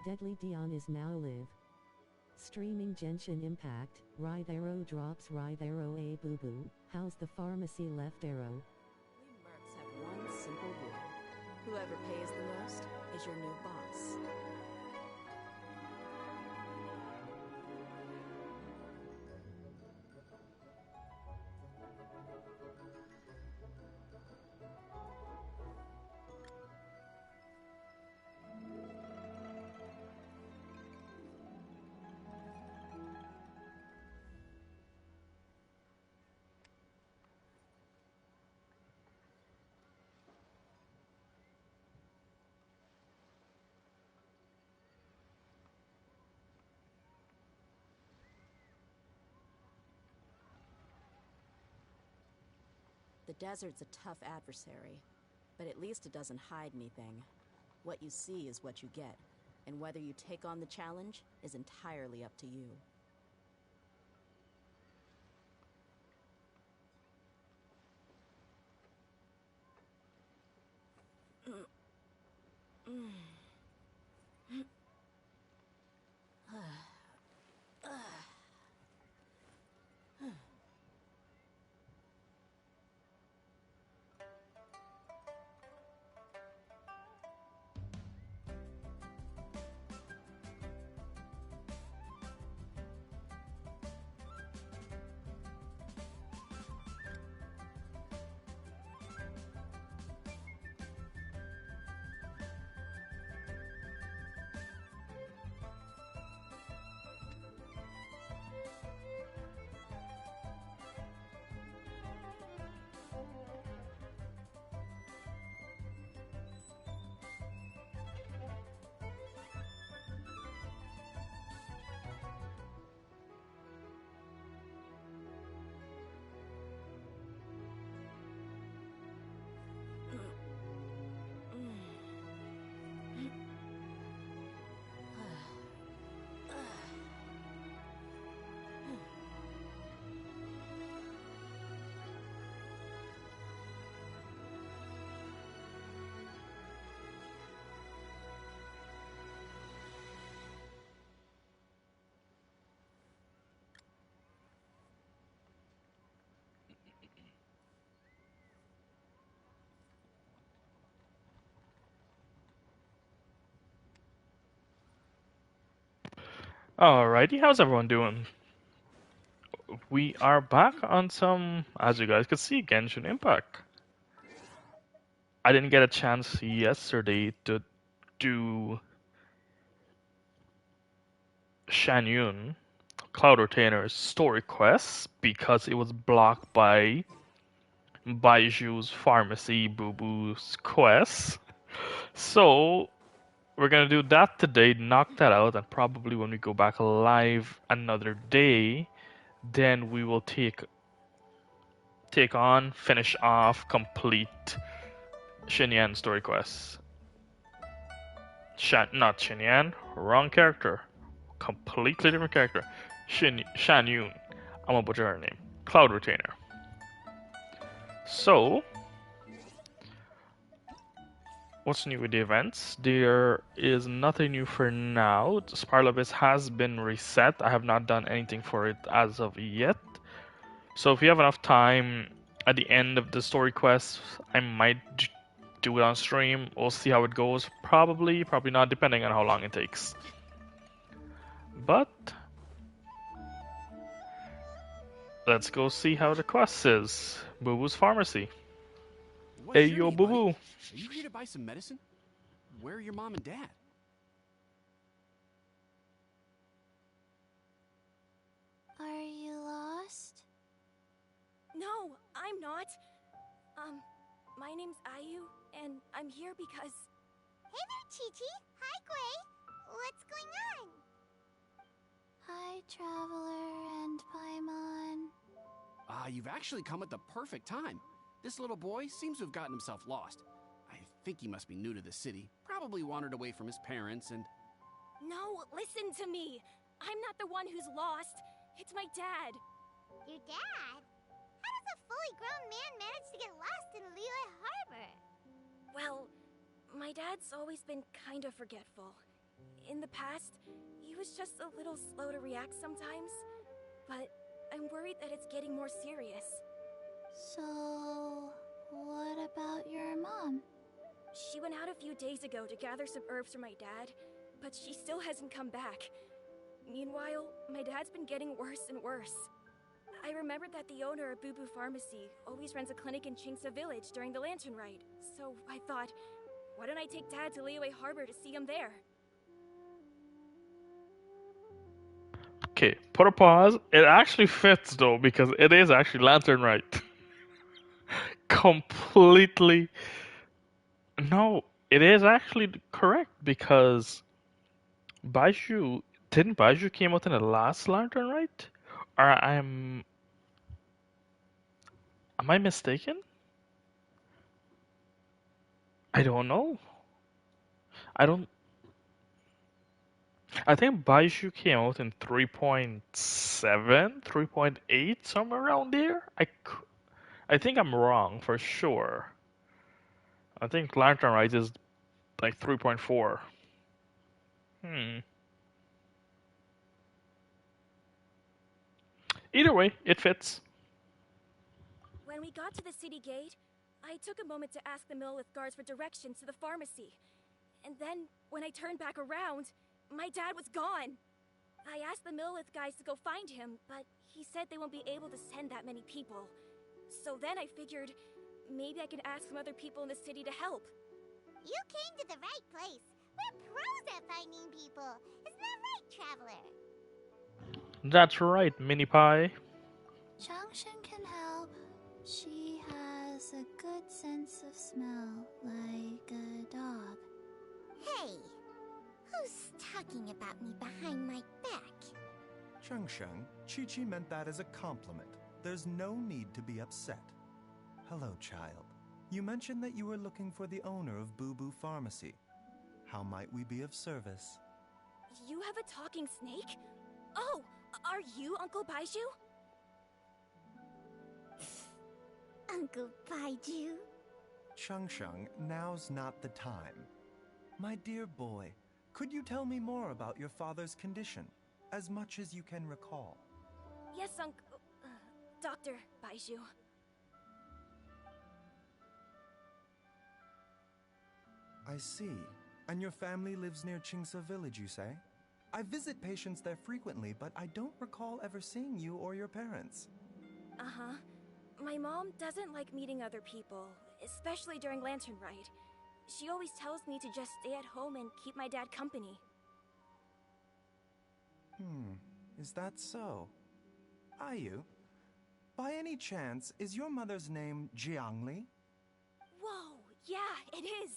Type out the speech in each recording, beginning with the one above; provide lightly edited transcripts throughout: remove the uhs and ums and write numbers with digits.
Deadly Dion is now live. Streaming Genshin Impact, right arrow drops right arrow a boo boo, how's the pharmacy left arrow? We mercs have one simple rule. Whoever pays the most is your new boss. The desert's a tough adversary, but at least it doesn't hide anything. What you see is what you get, and whether you take on the challenge is entirely up to you. Alrighty, how's everyone doing? We are back on some, as you guys can see, Genshin Impact. I didn't get a chance yesterday to do Shanyun, Cloud Retainer's story quest, because it was blocked by Baizhu's Pharmacy Boo Boo's quest. So, we're gonna do that today, knock that out, and probably when we go back live another day, then we will take on, finish off, complete Shinyan story quests. Not Shinyan, wrong character. Completely different character. Shanyun. I'm gonna butcher her name. Cloud Retainer. So, what's new with the events? There is nothing new for now. Sparlabis has been reset. I have not done anything for it as of yet. So if you have enough time at the end of the story quest, I might do it on stream. We'll see how it goes. Probably not, depending on how long it takes. But let's go see how the quest is. Boo Boo's Pharmacy. Hey yo, Boo Boo. Are you here to buy some medicine? Where are your mom and dad? Are you lost? No, I'm not. My name's Ayu, and I'm here because... Hey there, Chi-Chi. Hi, Gray. What's going on? Hi, Traveler and Paimon. You've actually come at the perfect time. This little boy seems to have gotten himself lost. I think he must be new to the city. Probably wandered away from his parents and... No, listen to me. I'm not the one who's lost. It's my dad. Your dad? How does a fully grown man manage to get lost in Liyue Harbor? Well, my dad's always been kind of forgetful. In the past, he was just a little slow to react sometimes. But I'm worried that it's getting more serious. So, what about your mom? She went out a few days ago to gather some herbs for my dad, but she still hasn't come back. Meanwhile, my dad's been getting worse and worse. I remembered that the owner of Boo Boo Pharmacy always runs a clinic in Chingsa Village during the Lantern Rite, so I thought, why don't I take Dad to Liyue Harbor to see him there? Okay, put a pause. It actually fits though, because it is actually Lantern Rite. Completely. No, it is actually correct because Baizhu didn't Baizhu came out in the last Lantern Rite? Or am I mistaken? I don't know. I don't. I think Baizhu came out in 3.7, 3.8, somewhere around there. I think I'm wrong for sure. I think Lantern Rite is like 3.4. Either way, it fits. When we got to the city gate, I took a moment to ask the Millelith guards for directions to the pharmacy. And then, when I turned back around, my dad was gone. I asked the Millelith guys to go find him, but he said they won't be able to send that many people. So then I figured, maybe I could ask some other people in the city to help. You came to the right place. We're pros at finding people. Isn't that right, Traveler? That's right, Mini Pie. Changshan can help. She has a good sense of smell, like a dog. Hey, who's talking about me behind my back? Changshan, Chi-Chi meant that as a compliment. There's no need to be upset. Hello, child. You mentioned that you were looking for the owner of Boo Boo Pharmacy. How might we be of service? You have a talking snake? Oh, are you Uncle Baizhu? Uncle Baizhu? Changshan, now's not the time. My dear boy, could you tell me more about your father's condition, as much as you can recall? Yes, Dr. Baizhu. I see. And your family lives near Chingsa Village, you say? I visit patients there frequently, but I don't recall ever seeing you or your parents. Uh-huh. My mom doesn't like meeting other people, especially during Lantern Rite. She always tells me to just stay at home and keep my dad company. Is that so? Ayu, by any chance, is your mother's name Jiangli? Whoa, yeah, it is.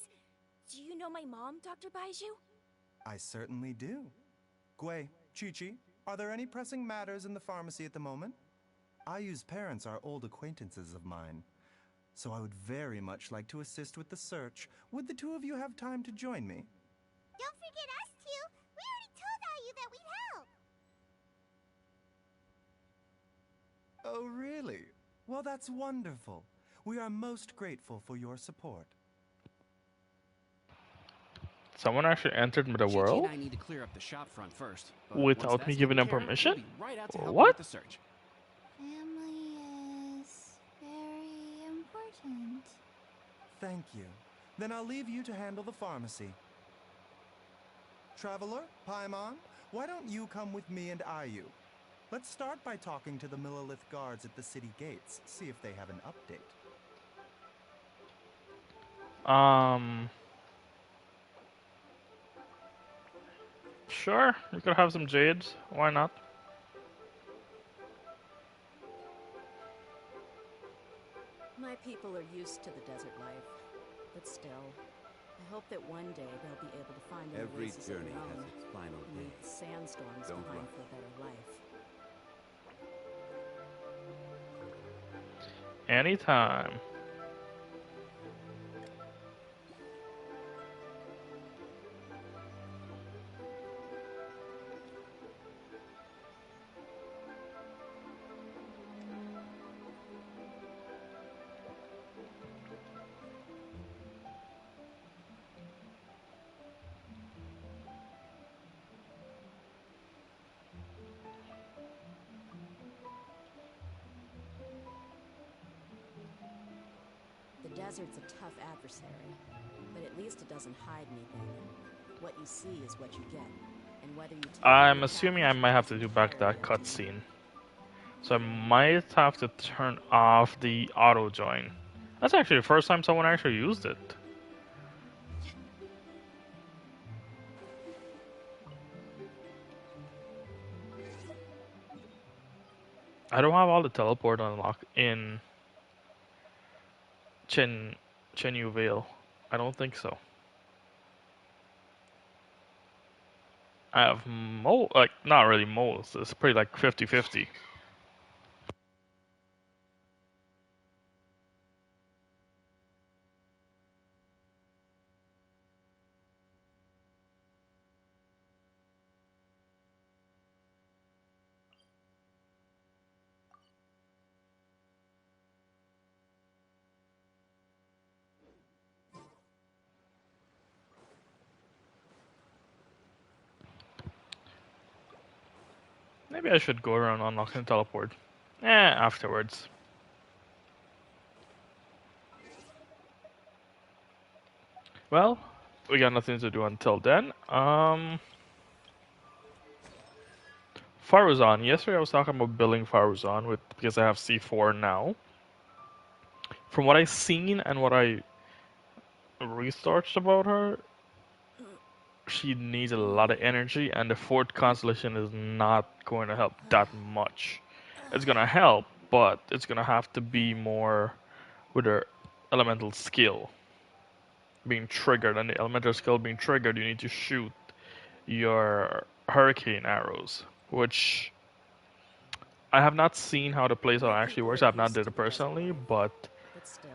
Do you know my mom, Dr. Baizhu? I certainly do. Gui, Chi-Chi, are there any pressing matters in the pharmacy at the moment? Ayu's parents are old acquaintances of mine, so I would very much like to assist with the search. Would the two of you have time to join me? Don't forget us two. We already told Ayu that we'd help. Oh, really? Well, that's wonderful. We are most grateful for your support. Someone actually entered the Chi-Chi world and I need to clear up the shop front first. But without once me that's giving them taken care of, permission? we'll be right out to help you What? with the search. Family is very important. Thank you. Then I'll leave you to handle the pharmacy. Traveler, Paimon, why don't you come with me and Ayu? Let's start by talking to the Millelith guards at the city gates, see if they have an update. Sure, we could have some jades. Why not? My people are used to the desert life, but still, I hope that one day they'll be able to find an Every oasis of journey their has own its final and day. leave the sandstorms Don't behind rush. for a better life. Anytime. desert's a tough adversary, but at least it doesn't hide anything. What you see is what you get, and whether you take I'm the assuming I challenge might have to is do back entirely that up to you. cutscene. So I might have to turn off the auto join. That's actually the first time someone actually used it. I don't have all the teleport unlocked in Chenyu Vale. I don't think so. I have like not really most. It's pretty like 50-50. Maybe I should go around unlocking the teleport. Afterwards. Well, we got nothing to do until then. Faruzan. Yesterday I was talking about building Faruzan because I have C4 now. From what I've seen and what I researched about her, she needs a lot of energy, and the fourth constellation is not going to help that much. It's gonna help, but it's gonna have to be more with her elemental skill being triggered, and the elemental skill being triggered, you need to shoot your hurricane arrows, which I have not seen how the playstyle My actually people works. are I've not used did to it the desert personally, life, but but still,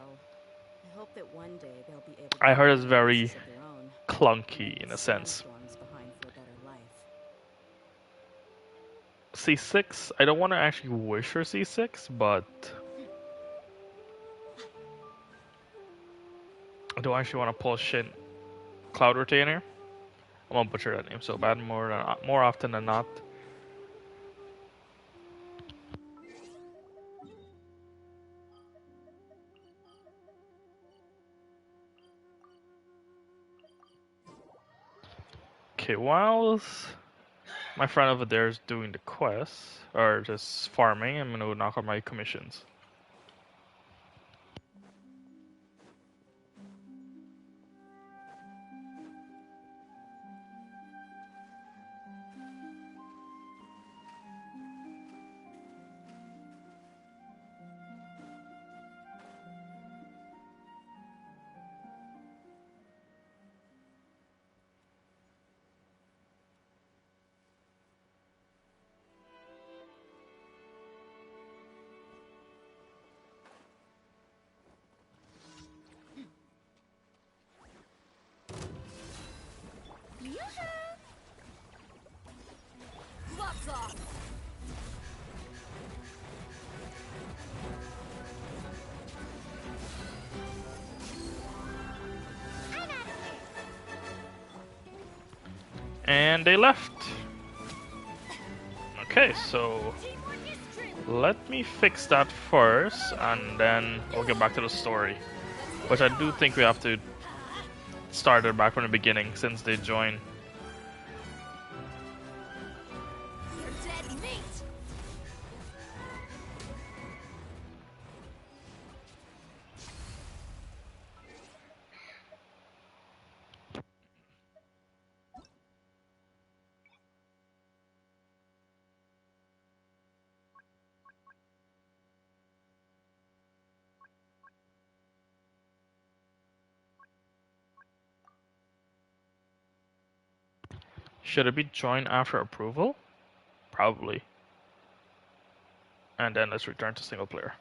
I hope that one day they'll be able to I heard find it's an very oasis of their own, clunky leave in the a sense. sandstorms behind for a better life. C6, I don't want to actually wish for C6, but I don't actually want to pull Shin Cloud Retainer. I'm gonna butcher that name so bad more often than not. Okay, whilst my friend over there is doing the quest, or just farming, I'm gonna knock on my commissions. Gloves off! And they left. Okay, so let me fix that first, and then we'll get back to the story. Which I do think we have to start it back from the beginning since they joined. You're dead meat! Should it be joined after approval? Probably. And then let's return to single player.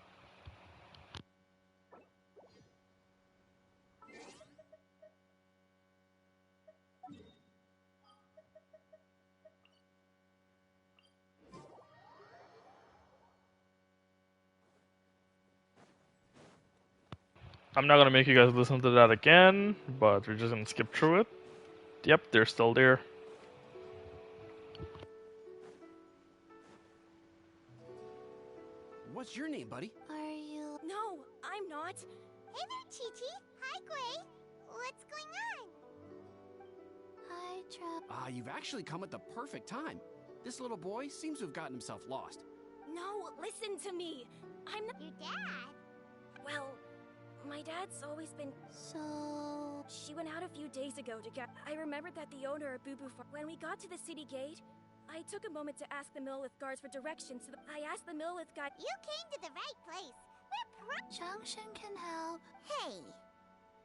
I'm not gonna make you guys listen to that again, but we're just gonna skip through it. Yep, they're still there. What's your name, buddy? Are you... No, I'm not. Hey there, Chi-Chi. Hi, Gui. What's going on? Hi, Trap. You've actually come at the perfect time. This little boy seems to have gotten himself lost. No, listen to me. I'm not. Your dad? Well, my dad's always been. So... She went out a few days ago to get. I remembered that the owner of Boo Boo Farm. When we got to the city gate, I took a moment to ask the Millith guards for directions. I asked the Millith guy. You came to the right place. We're Junction can help. Hey,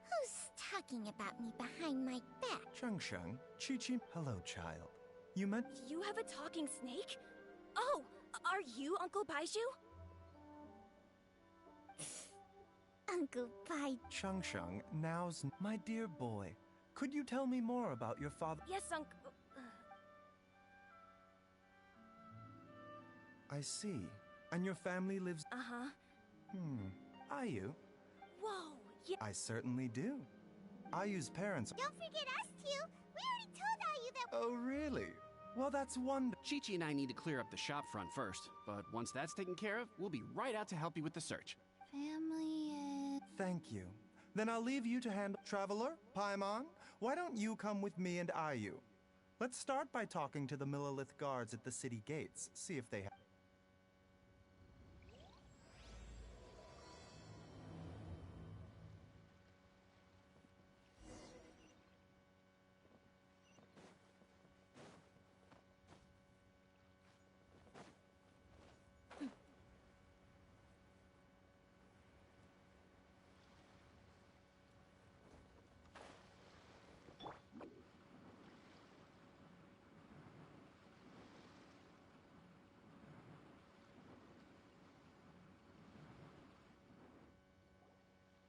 who's talking about me behind my back? Sheng, Chi-Chi, hello, child. You meant... You have a talking snake? Oh, are you Uncle Baizhu? Uncle Bai. Sheng, now's... My dear boy, could you tell me more about your father? Yes, Uncle. I see. And your family lives... Uh-huh. Ayu? Whoa, yeah. I certainly do. Ayu's parents... Don't forget us two. We already told Ayu that... Oh, really? Well, that's wonderful. Chi-Chi and I need to clear up the shop front first, but once that's taken care of, we'll be right out to help you with the search. Family is... Thank you. Then I'll leave you to handle... Traveler, Paimon, why don't you come with me and Ayu? Let's start by talking to the Millilith guards at the city gates, see if they have...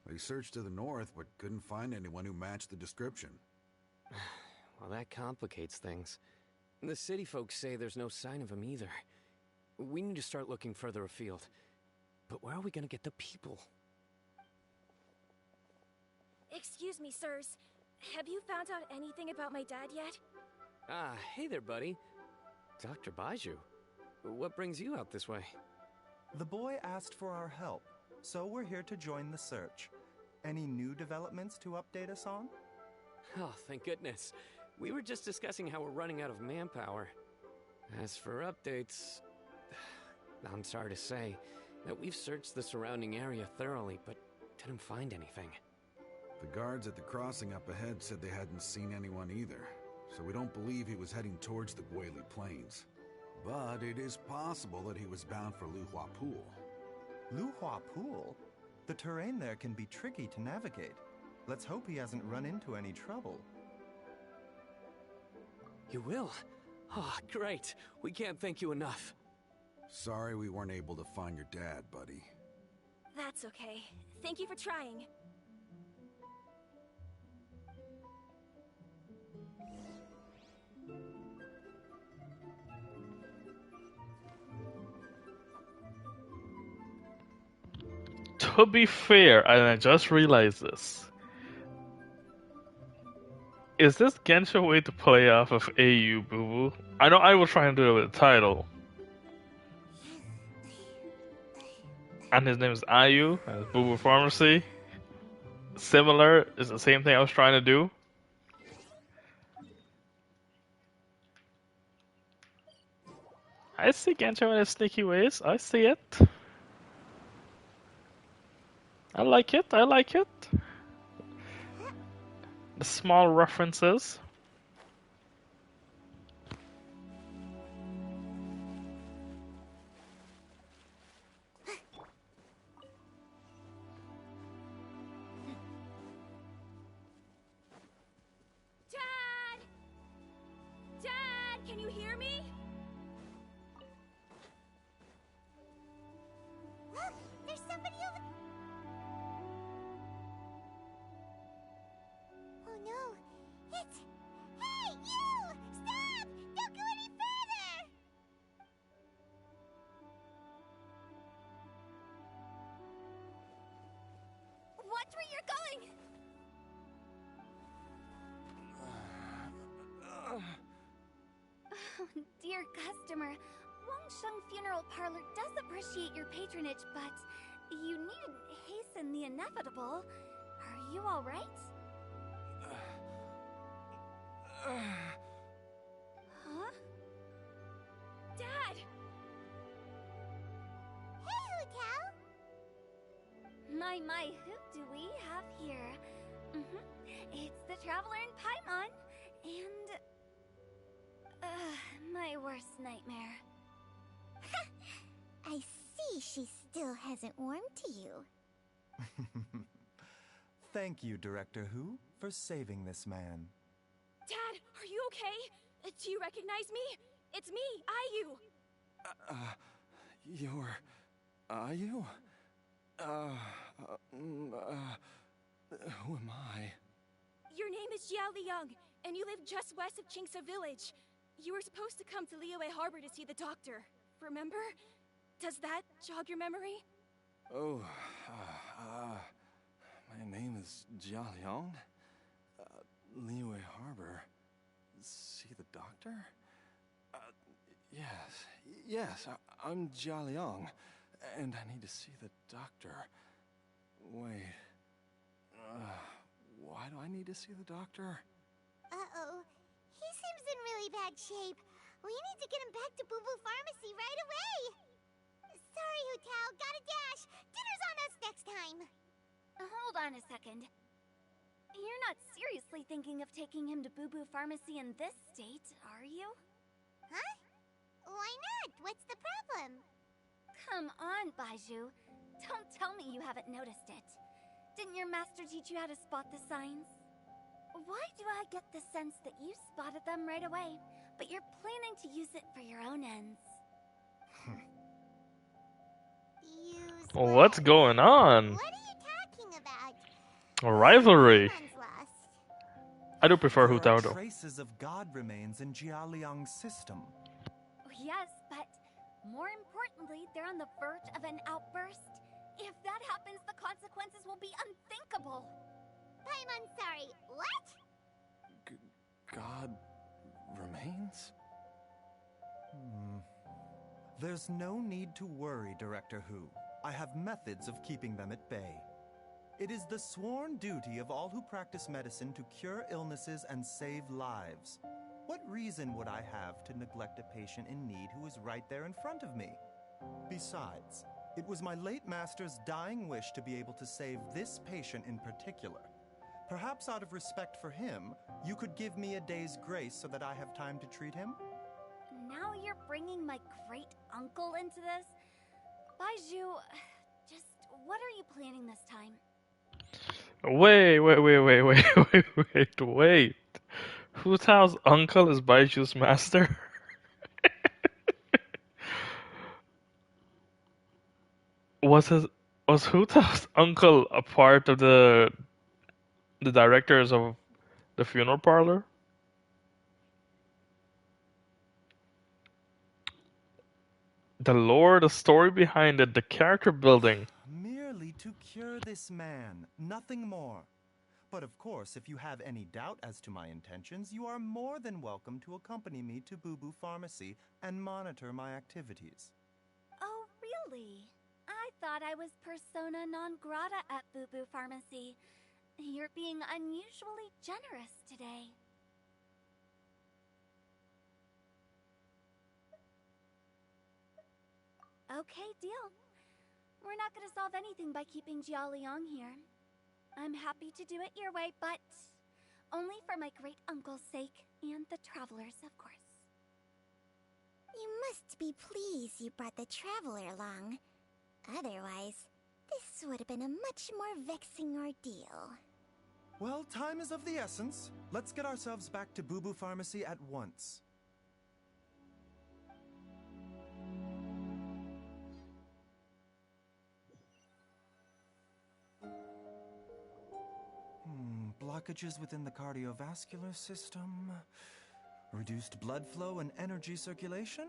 They searched to the north, but couldn't find anyone who matched the description. Well, that complicates things. The city folks say there's no sign of him either. We need to start looking further afield. But where are we gonna get the people? Excuse me, sirs. Have you found out anything about my dad yet? Ah, hey there, buddy. Dr. Baizhu. What brings you out this way? The boy asked for our help, so we're here to join the search. Any new developments to update us on? Oh, thank goodness. We were just discussing how we're running out of manpower. As for updates... I'm sorry to say that we've searched the surrounding area thoroughly, but didn't find anything. The guards at the crossing up ahead said they hadn't seen anyone either, so we don't believe he was heading towards the Guili Plains. But it is possible that he was bound for Luhua Pool. Luhua Pool? The terrain there can be tricky to navigate. Let's hope he hasn't run into any trouble. You will? Oh, great. We can't thank you enough. Sorry we weren't able to find your dad, buddy. That's okay. Thank you for trying. To be fair, and I just realized this. Is this Genshin way to play off of AU Boo Boo? I know I was trying to do it with the title. And his name is Ayu, and Boo Boo Pharmacy. Similar, is the same thing I was trying to do. I see Genshin in his sneaky ways, I see it. I like it, I like it. The small references. Dad! Dad, can you hear me? Look, there's somebody over... Oh no, it's... Hey, you! Stop! Don't go any further! Watch where you're going! Oh, dear customer, Wangsheng Funeral Parlor does appreciate your patronage, but you needn't hasten hasten the inevitable. Are you alright? Huh? Dad! Hey, Hotel! My, who do we have here? It's the Traveler in Paimon, and... my worst nightmare. I see she still hasn't warmed to you. Thank you, Director Who, for saving this man. Dad, are you okay? Do you recognize me? It's me, Ayu. You're... Ayu? Who am I? Your name is Jiao Liang, and you live just west of Qingse Village. You were supposed to come to Liyue Harbor to see the doctor. Remember? Does that jog your memory? Oh, my name is Jia Liang. Liyue Harbor. See the doctor? Yes, I'm Jia Liang, and I need to see the doctor. Wait, why do I need to see the doctor? Uh-oh. He seems in really bad shape. We need to get him back to Boo Boo Pharmacy right away. Sorry, Hotel. Gotta dash. Dinner's on us next time. Hold on a second. You're not seriously thinking of taking him to Boo Boo Pharmacy in this state, are you? Huh? Why not? What's the problem? Come on, Baizhu. Don't tell me you haven't noticed it. Didn't your master teach you how to spot the signs? Why do I get the sense that you spotted them right away, but you're planning to use it for your own ends? Use What's going on? What are you talking about? A rivalry. Someone's lost. I do prefer Hu There are Tao though. traces of God remains in Jia Liang's system. Yes, but more importantly, they're on the verge of an outburst. If that happens, the consequences will be unthinkable. I'm sorry. What? God remains? There's no need to worry, Director Who. I have methods of keeping them at bay. It is the sworn duty of all who practice medicine to cure illnesses and save lives. What reason would I have to neglect a patient in need who is right there in front of me? Besides, it was my late master's dying wish to be able to save this patient in particular. Perhaps out of respect for him, you could give me a day's grace so that I have time to treat him? Now you're bringing my great-uncle into this? Baizhu, just what are you planning this time? Wait. Hu Tao's uncle is Baiju's master? Was Hu Tao's uncle a part of the directors of the funeral parlor? The lore, the story behind it, the character building. Merely to cure this man, nothing more. But of course, if you have any doubt as to my intentions, you are more than welcome to accompany me to Boo Boo Pharmacy and monitor my activities. Oh, really? I thought I was persona non grata at Boo Boo Pharmacy. You're being unusually generous today. Okay, deal. We're not gonna solve anything by keeping Jia Liang here. I'm happy to do it your way, but only for my great-uncle's sake and the travelers, of course. You must be pleased you brought the Traveler along. Otherwise, this would have been a much more vexing ordeal. Well, time is of the essence. Let's get ourselves back to Boo Boo Pharmacy at once. Blockages within the cardiovascular system, reduced blood flow and energy circulation?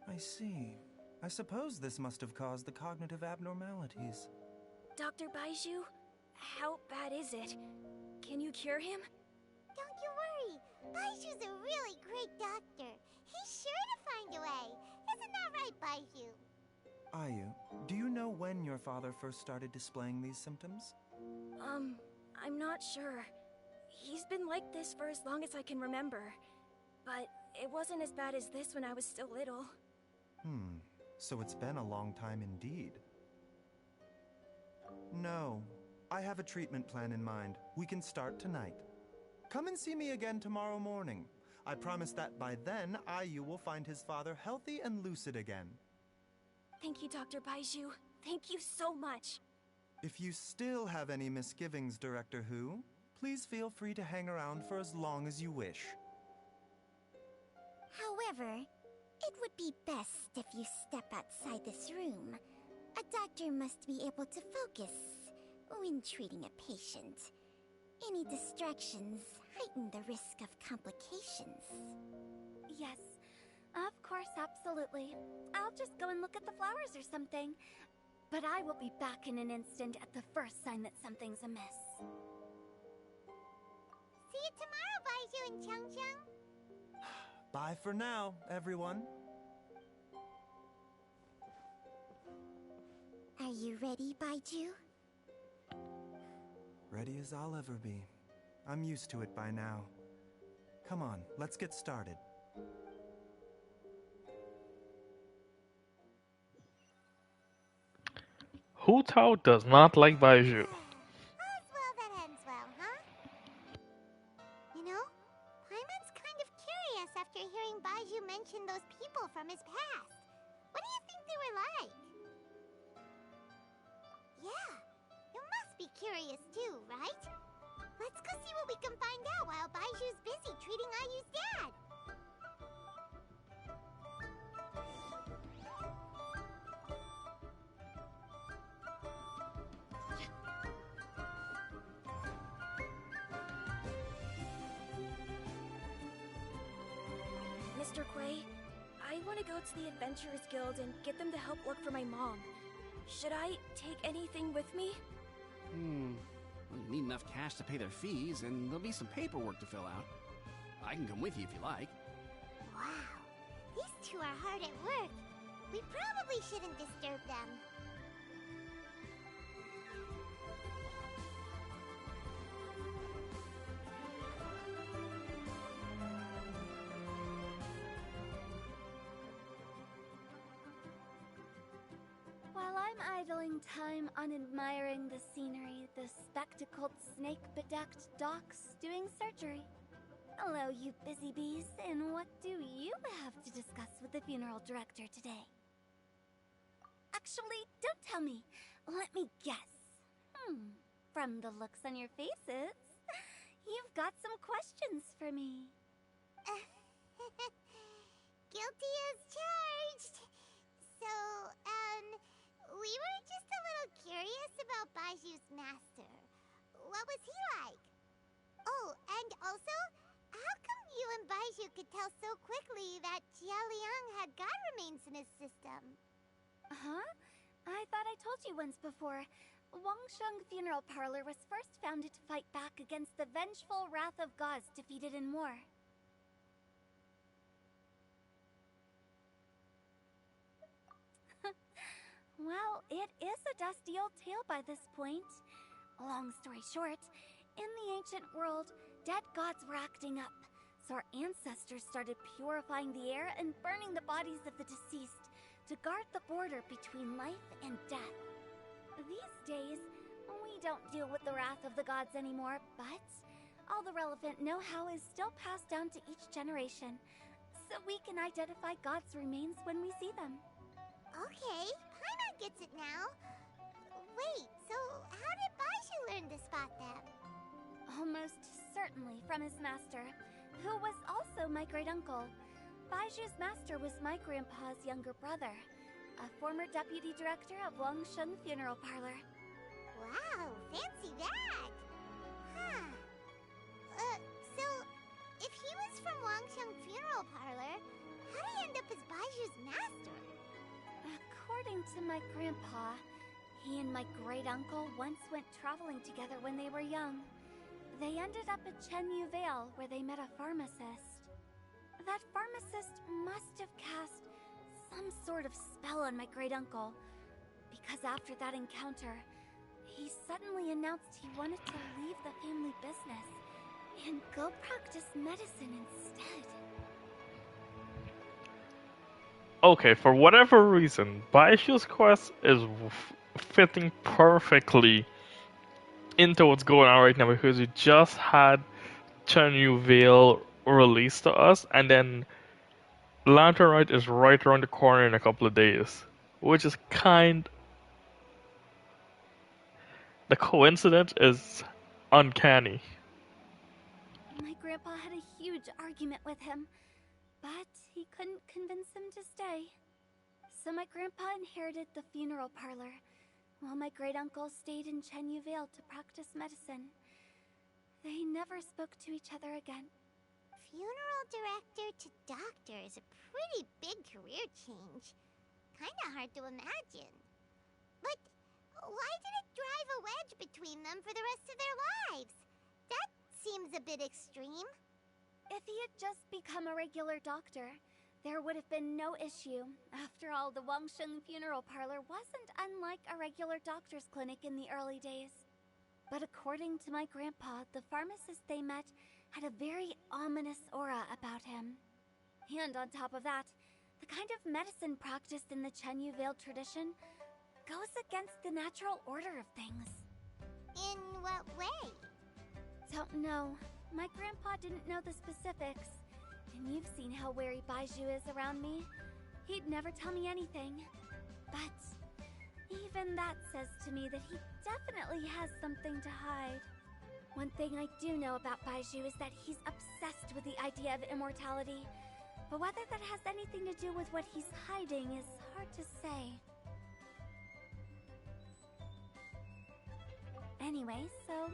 I see. I suppose this must have caused the cognitive abnormalities. Dr. Baizhu, how bad is it? Can you cure him? Don't you worry. Baizhu's a really great doctor. He's sure to find a way. Isn't that right, Baizhu? Ayu, do you know when your father first started displaying these symptoms? I'm not sure. He's been like this for as long as I can remember. But it wasn't as bad as this when I was still little. So it's been a long time indeed. No, I have a treatment plan in mind. We can start tonight. Come and see me again tomorrow morning. I promise that by then, Ayu will find his father healthy and lucid again. Thank you, Dr. Baizhu. Thank you so much. If you still have any misgivings, Director Hu, please feel free to hang around for as long as you wish. However, it would be best if you step outside this room. A doctor must be able to focus when treating a patient. Any distractions heighten the risk of complications. Yes, of course, absolutely. I'll just go and look at the flowers or something. But I will be back in an instant at the first sign that something's amiss. See you tomorrow, Baizhu and Changcheng. Bye for now, everyone. Are you ready, Baizhu? Ready as I'll ever be. I'm used to it by now. Come on, let's get started. Hu Tao does not like Baizhu. All's well that ends well, huh? You know, Paimon's kind of curious after hearing Baizhu mention those people from his past. What do you think they were like? Yeah, you must be curious too, right? Let's go see what we can find out while Baizhu's busy treating Ayu's dad. Mr. Quay, I want to go to the Adventurers Guild and get them to help look for my mom. Should I take anything with me? Well, you need enough cash to pay their fees, and there'll be some paperwork to fill out. I can come with you if you like. Wow, these two are hard at work. We probably shouldn't disturb them. While I'm idling time on admiring the scenery, the spectacled snake-bedecked docs doing surgery. Hello, you busy bees, and what do you have to discuss with the funeral director today? Actually, don't tell me. Let me guess. From the looks on your faces, you've got some questions for me. Guilty as charged. So, we were just a little curious about Baizhu's master. What was he like? Oh, and also, how come you and Baizhu could tell so quickly that Jialiang had god remains in his system? Huh? I thought I told you once before. Wangsheng Funeral Parlor was first founded to fight back against the vengeful wrath of gods defeated in war. Well, it is a dusty old tale by this point. Long story short, in the ancient world, dead gods were acting up, so our ancestors started purifying the air and burning the bodies of the deceased to guard the border between life and death. These days, we don't deal with the wrath of the gods anymore, but all the relevant know-how is still passed down to each generation, so we can identify gods' remains when we see them. Okay, Paimon gets it now. Wait, so how did Baizhu learn to spot them? Almost certainly from his master, who was also my great-uncle. Baizhu's master was my grandpa's younger brother, a former deputy director of Wangsheng Funeral Parlor. Wow, fancy that! Huh. So, if he was from Wangsheng Funeral Parlor, how did he end up as Baizhu's master? According to my grandpa, he and my great-uncle once went traveling together when they were young. They ended up at Chenyu Vale, where they met a pharmacist. That pharmacist must have cast some sort of spell on my great uncle. Because after that encounter, he suddenly announced he wanted to leave the family business and go practice medicine instead. Okay, for whatever reason, Baizhu's quest is fitting perfectly into what's going on right now because we just had Chen Yu Veil released to us, and then Lantern Rite is right around the corner in a couple of days, which is the coincidence is uncanny. My grandpa had a huge argument with him, but he couldn't convince him to stay. So my grandpa inherited the funeral parlor, while my great-uncle stayed in Chenyu Vale to practice medicine. They never spoke to each other again. Funeral director to doctor is a pretty big career change. Kinda hard to imagine. But why did it drive a wedge between them for the rest of their lives? That seems a bit extreme. If he had just become a regular doctor, there would have been no issue. After all, the Wangsheng funeral parlor wasn't unlike a regular doctor's clinic in the early days. But according to my grandpa, the pharmacist they met had a very ominous aura about him. And on top of that, the kind of medicine practiced in the Chenyu Vale tradition goes against the natural order of things. In what way? Don't know. My grandpa didn't know the specifics. And you've seen how wary Baizhu is around me. He'd never tell me anything. But even that says to me that he definitely has something to hide. One thing I do know about Baizhu is that he's obsessed with the idea of immortality. But whether that has anything to do with what he's hiding is hard to say. Anyway, so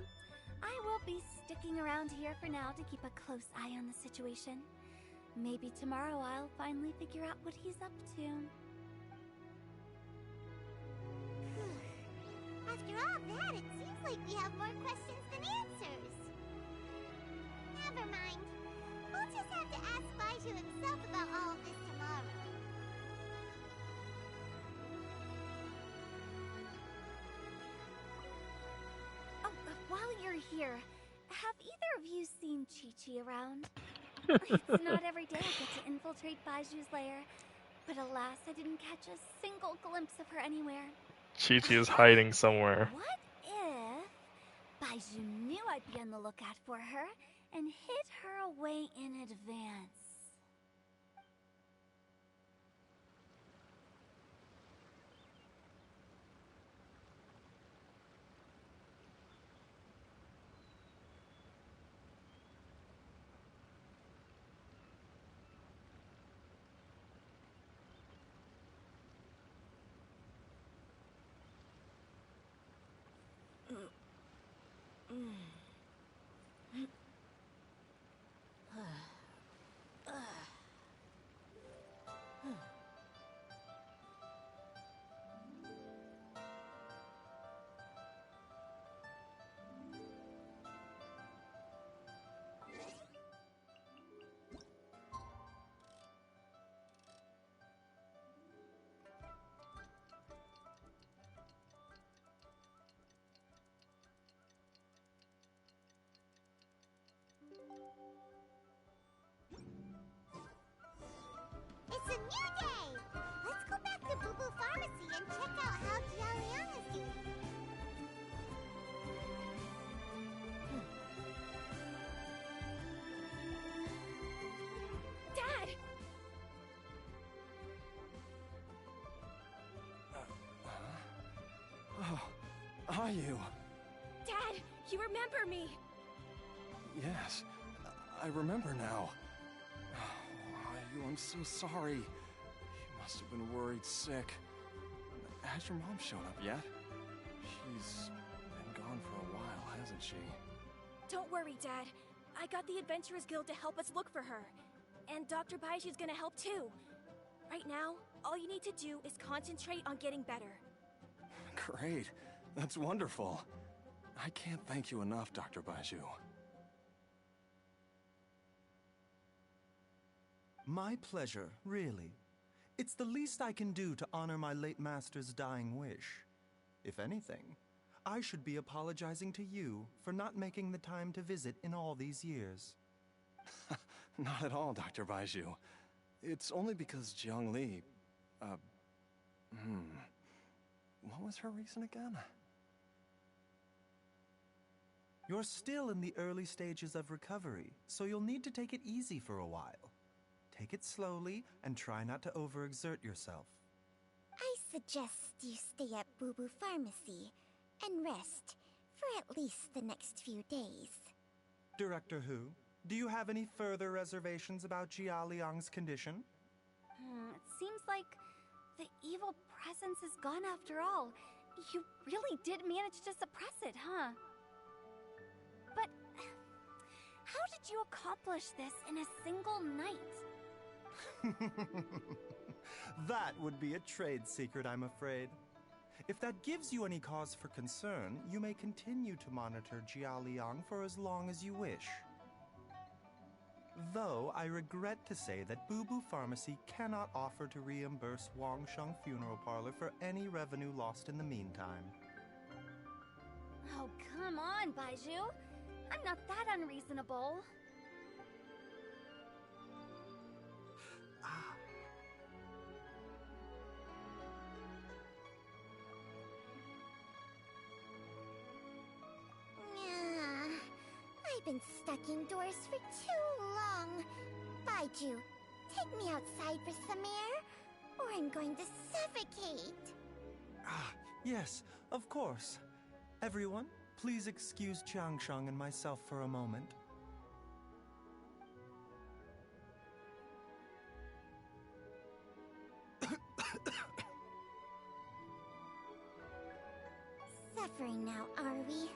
I will be sticking around here for now to keep a close eye on the situation. Maybe tomorrow I'll finally figure out what he's up to. After all that, it seems like we have more questions than answers. Never mind. We'll just have to ask Baizhu himself about all of this tomorrow. Oh, while you're here, have either of you seen Chi-Chi around? It's not every day I get to infiltrate Baizhu's lair, but alas, I didn't catch a single glimpse of her anywhere. Chi-Chi is hiding somewhere. What if Baizhu knew I'd be on the lookout for her and hid her away in advance? It's a new day! Let's go back to Boo Boo Pharmacy and check out how Jialiang is doing. Dad! Oh, are you? Dad, you remember me! Yes, I remember now. I'm so sorry. You must have been worried sick. Has your mom shown up yet? She's been gone for a while, hasn't she? Don't worry, Dad. I got the Adventurers Guild to help us look for her. And Dr. Baizhu's gonna help too. Right now, all you need to do is concentrate on getting better. Great. That's wonderful. I can't thank you enough, Dr. Baizhu. My pleasure, really. It's the least I can do to honor my late master's dying wish. If anything, I should be apologizing to you for not making the time to visit in all these years. Not at all, Dr. Baizhu. It's only because Jiang Li... What was her reason again? You're still in the early stages of recovery, so you'll need to take it easy for a while. Take it slowly and try not to overexert yourself. I suggest you stay at Boo Boo Pharmacy and rest for at least the next few days. Director Hu, do you have any further reservations about Jia Liang's condition? It seems like the evil presence is gone after all. You really did manage to suppress it, huh? But how did you accomplish this in a single night? That would be a trade secret, I'm afraid. If that gives you any cause for concern, you may continue to monitor Jia Liang for as long as you wish. Though I regret to say that Boo Boo Pharmacy cannot offer to reimburse Wangsheng Funeral Parlor for any revenue lost in the meantime. Oh, come on, Baizhu. I'm not that unreasonable. I've been stuck indoors for too long. Baizhu, take me outside for some air, or I'm going to suffocate. Yes, of course. Everyone, please excuse Changsheng and myself for a moment. Suffering now, are we?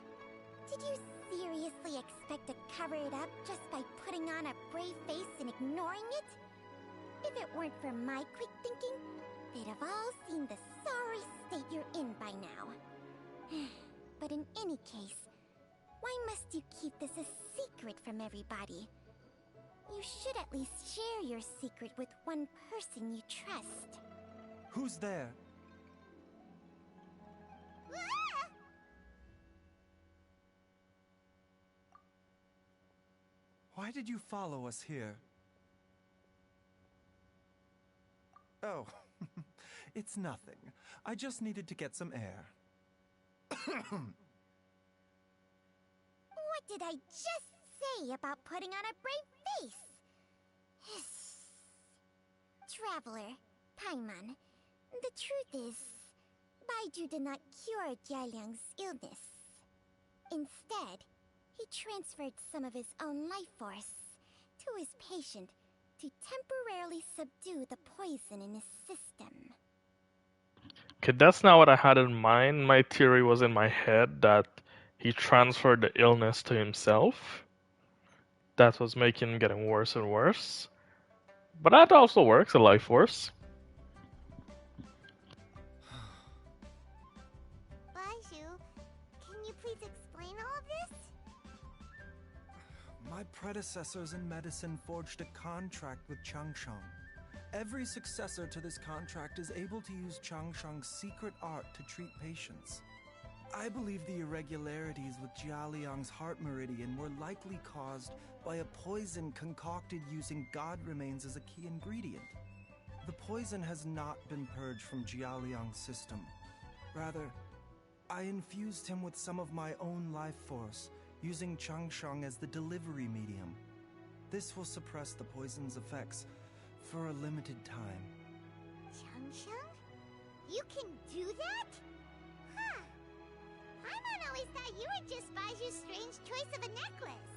Did you seriously expect to cover it up just by putting on a brave face and ignoring it? If it weren't for my quick thinking, they'd have all seen the sorry state you're in by now. But in any case, why must you keep this a secret from everybody? You should at least share your secret with one person you trust. Who's there? Why did you follow us here? Oh, it's nothing. I just needed to get some air. What did I just say about putting on a brave face? Traveler, Paimon, the truth is, Baizhu did not cure Jialiang's illness. Instead, he transferred some of his own life force to his patient to temporarily subdue the poison in his system. Okay, that's not what I had in mind. My theory was in my head that he transferred the illness to himself. That was making him getting worse and worse. But that also works, a life force. Baizhu, can you please explain all of this? My predecessors in medicine forged a contract with Changsheng. Every successor to this contract is able to use Changsheng's secret art to treat patients. I believe the irregularities with Jia Liang's heart meridian were likely caused by a poison concocted using god remains as a key ingredient. The poison has not been purged from Jia Liang's system. Rather, I infused him with some of my own life force, using Changsheng as the delivery medium. This will suppress the poison's effects for a limited time. Changsheng? You can do that? Huh. Paimon always thought you were just Baizhu's strange choice of a necklace.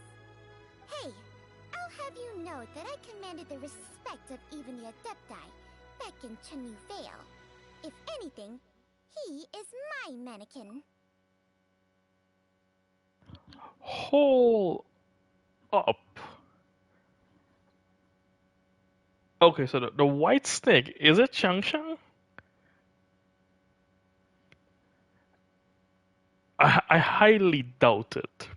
Hey, I'll have you know that I commanded the respect of even the Adepti back in Chenyu Vale. If anything, he is my mannequin. Hold up. Okay, so the white snake, is it Changsheng? I highly doubt it.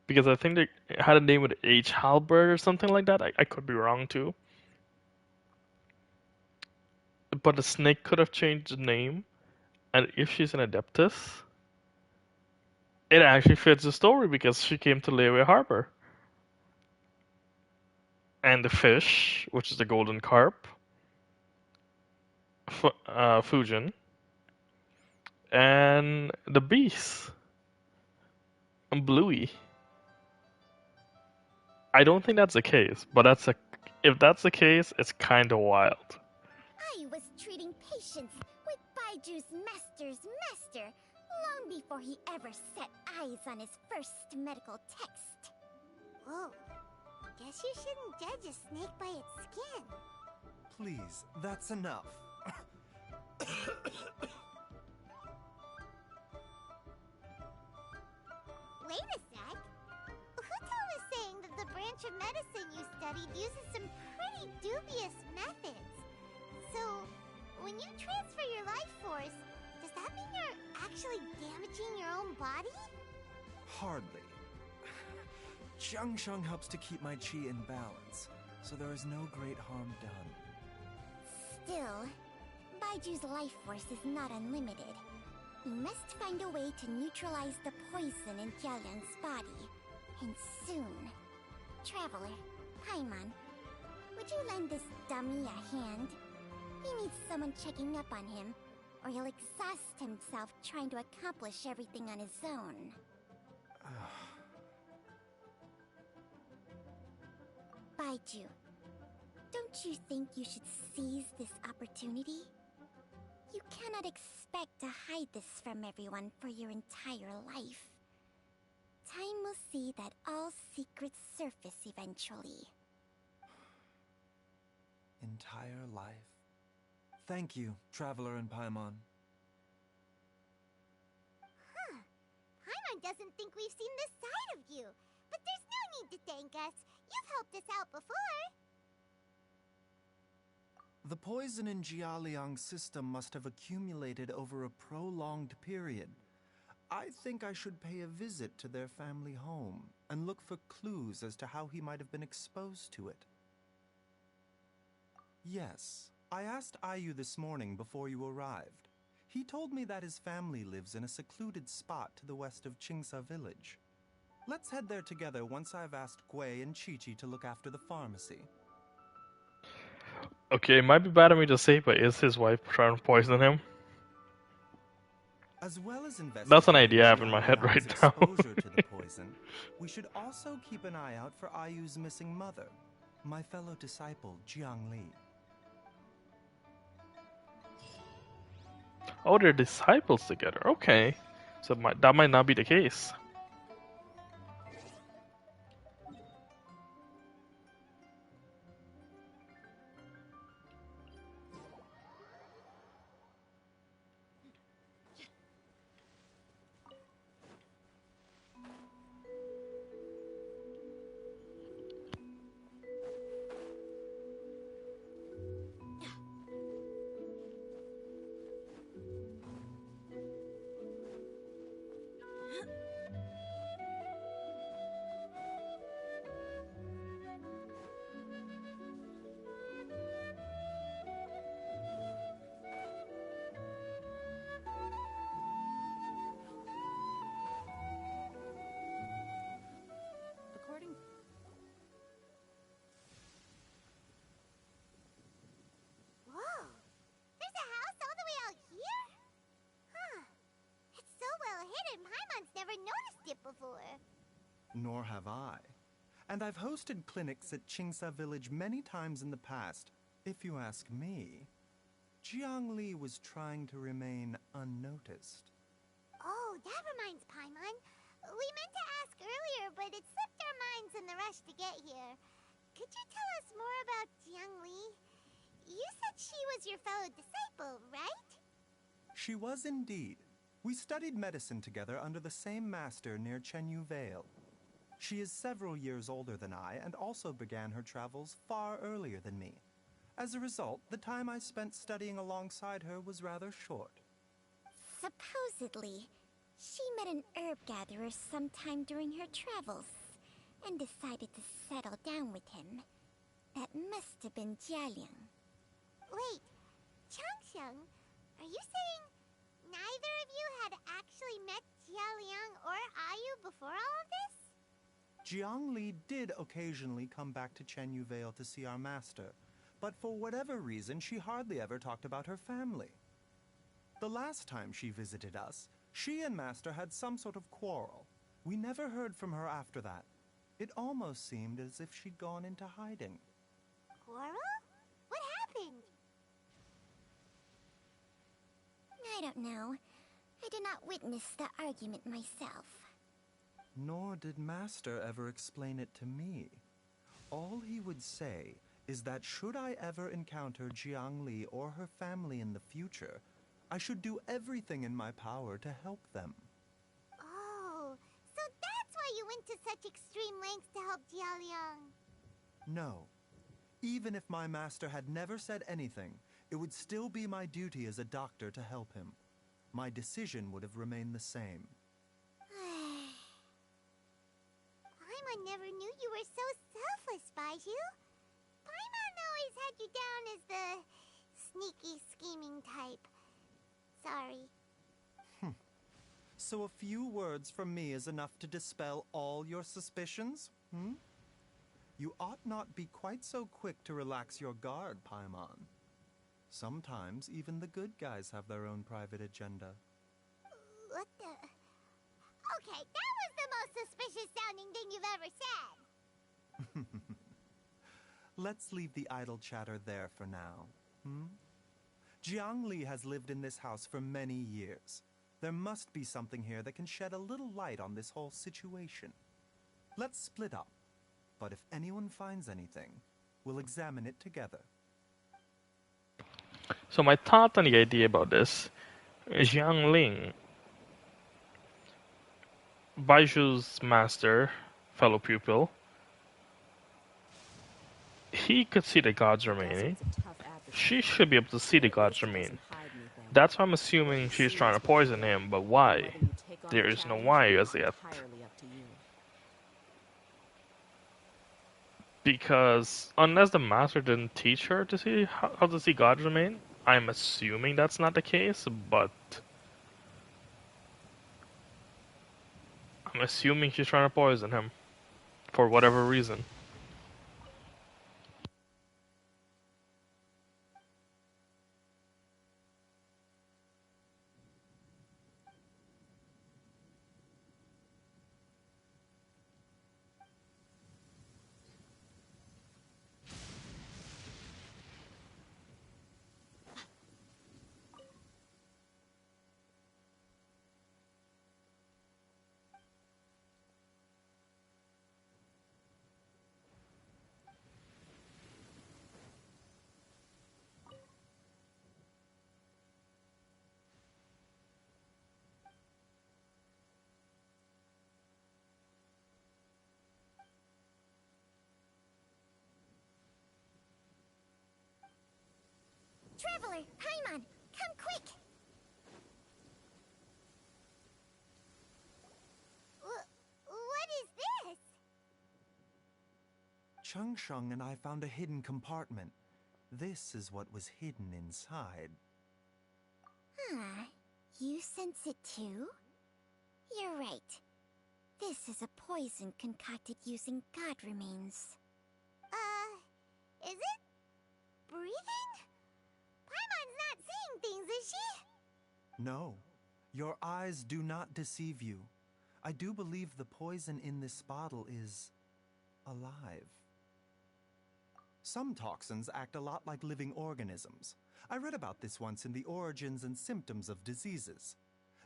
Because I think they had a name with H. Halbert or something like that. I could be wrong too. But the snake could have changed the name, and if she's an Adeptus, it actually fits the story because she came to Liyue Harbor. And the fish, which is the golden carp, Fujin, and the beast, and Bluey. I don't think that's the case, but if that's the case, it's kind of wild. I was treating patients with Baiju's master's master long before he ever set eyes on his first medical text. Whoa. Guess you shouldn't judge a snake by its skin. Please, that's enough. Wait a sec. Huto was saying that the branch of medicine you studied uses some pretty dubious methods. So, when you transfer your life force, does that mean you're actually damaging your own body? Hardly. Jiangsheng helps to keep my chi in balance, so there is no great harm done. Still, Baiju's life force is not unlimited. We must find a way to neutralize the poison in Jialiang's body. And soon. Traveler, Paimon, would you lend this dummy a hand? He needs someone checking up on him, or he'll exhaust himself trying to accomplish everything on his own. Baizhu, don't you think you should seize this opportunity? You cannot expect to hide this from everyone for your entire life. Time will see that all secrets surface eventually. Entire life. Thank you, Traveler and Paimon. Huh. Paimon doesn't think we've seen this side of you. But there's no need to thank us. You've helped us out before. The poison in Jialiang's system must have accumulated over a prolonged period. I think I should pay a visit to their family home and look for clues as to how he might have been exposed to it. Yes, I asked Ayu this morning before you arrived. He told me that his family lives in a secluded spot to the west of Qingsa village. Let's head there together once I've asked Gui and Chi-Chi to look after the pharmacy. Okay, it might be bad of me to say, but is his wife trying to poison him? As well as That's an idea I have in my head right now. exposure to the poison, we should also keep an eye out for Ayu's missing mother, my fellow disciple Jiang Li. Oh, they're disciples together. Okay, so that might not be the case. Whoa! There's a house all the way out here? Huh. It's so well hidden, Paimon's never noticed it before. Nor have I. And I've hosted clinics at Qingsa village many times in the past. If you ask me, Jiang Li was trying to remain unnoticed. Oh, that reminds Paimon. We meant to ask earlier, but it slipped our minds in the rush to get here. Could you tell us more about Jiang Li? You said she was your fellow disciple, right? She was indeed. We studied medicine together under the same master near Chenyu Vale. She is several years older than I and also began her travels far earlier than me. As a result, the time I spent studying alongside her was rather short. Supposedly, she met an herb gatherer sometime during her travels and decided to settle down with him. That must have been Jialiang. Wait, Changsheng, are you saying neither of you had actually met Jialiang or Ayu before all of this? Jiangli did occasionally come back to Chenyu Vale to see our master, but for whatever reason, she hardly ever talked about her family. The last time she visited us, she and Master had some sort of quarrel. We never heard from her after that. It almost seemed as if she'd gone into hiding. Quarrel? What happened? I don't know. I did not witness the argument myself. Nor did Master ever explain it to me. All he would say is that should I ever encounter Jiangli or her family in the future, I should do everything in my power to help them. Oh, so that's why you went to such extreme lengths to help Jialiang. No. Even if my master had never said anything, it would still be my duty as a doctor to help him. My decision would have remained the same. Paimon never knew you were so selfless, Baizhu. Paimon always had you down as the sneaky, scheming type. Sorry. So a few words from me is enough to dispel all your suspicions? You ought not be quite so quick to relax your guard, Paimon. Sometimes even the good guys have their own private agenda. What the... Okay, that was the most suspicious sounding thing you've ever said. Let's leave the idle chatter there for now. Jiangli has lived in this house for many years. There must be something here that can shed a little light on this whole situation. Let's split up. But if anyone finds anything, we'll examine it together. So my thought on the idea about this, Jiang Ling, Baizhu's master, fellow pupil, he could see the gods remaining. She should be able to see the gods remain. That's why I'm assuming she's trying to poison him, but why? There is no why as yet. Because unless the master didn't teach her to see how to see gods remain, I'm assuming that's not the case, but I'm assuming she's trying to poison him for whatever reason. Traveler, Paimon, come quick! What is this? Changsheng and I found a hidden compartment. This is what was hidden inside. You sense it too? You're right. This is a poison concocted using god remains. Is it breathing? Paimon's not seeing things, is she? No, your eyes do not deceive you. I do believe the poison in this bottle is alive. Some toxins act a lot like living organisms. I read about this once in the Origins and Symptoms of Diseases.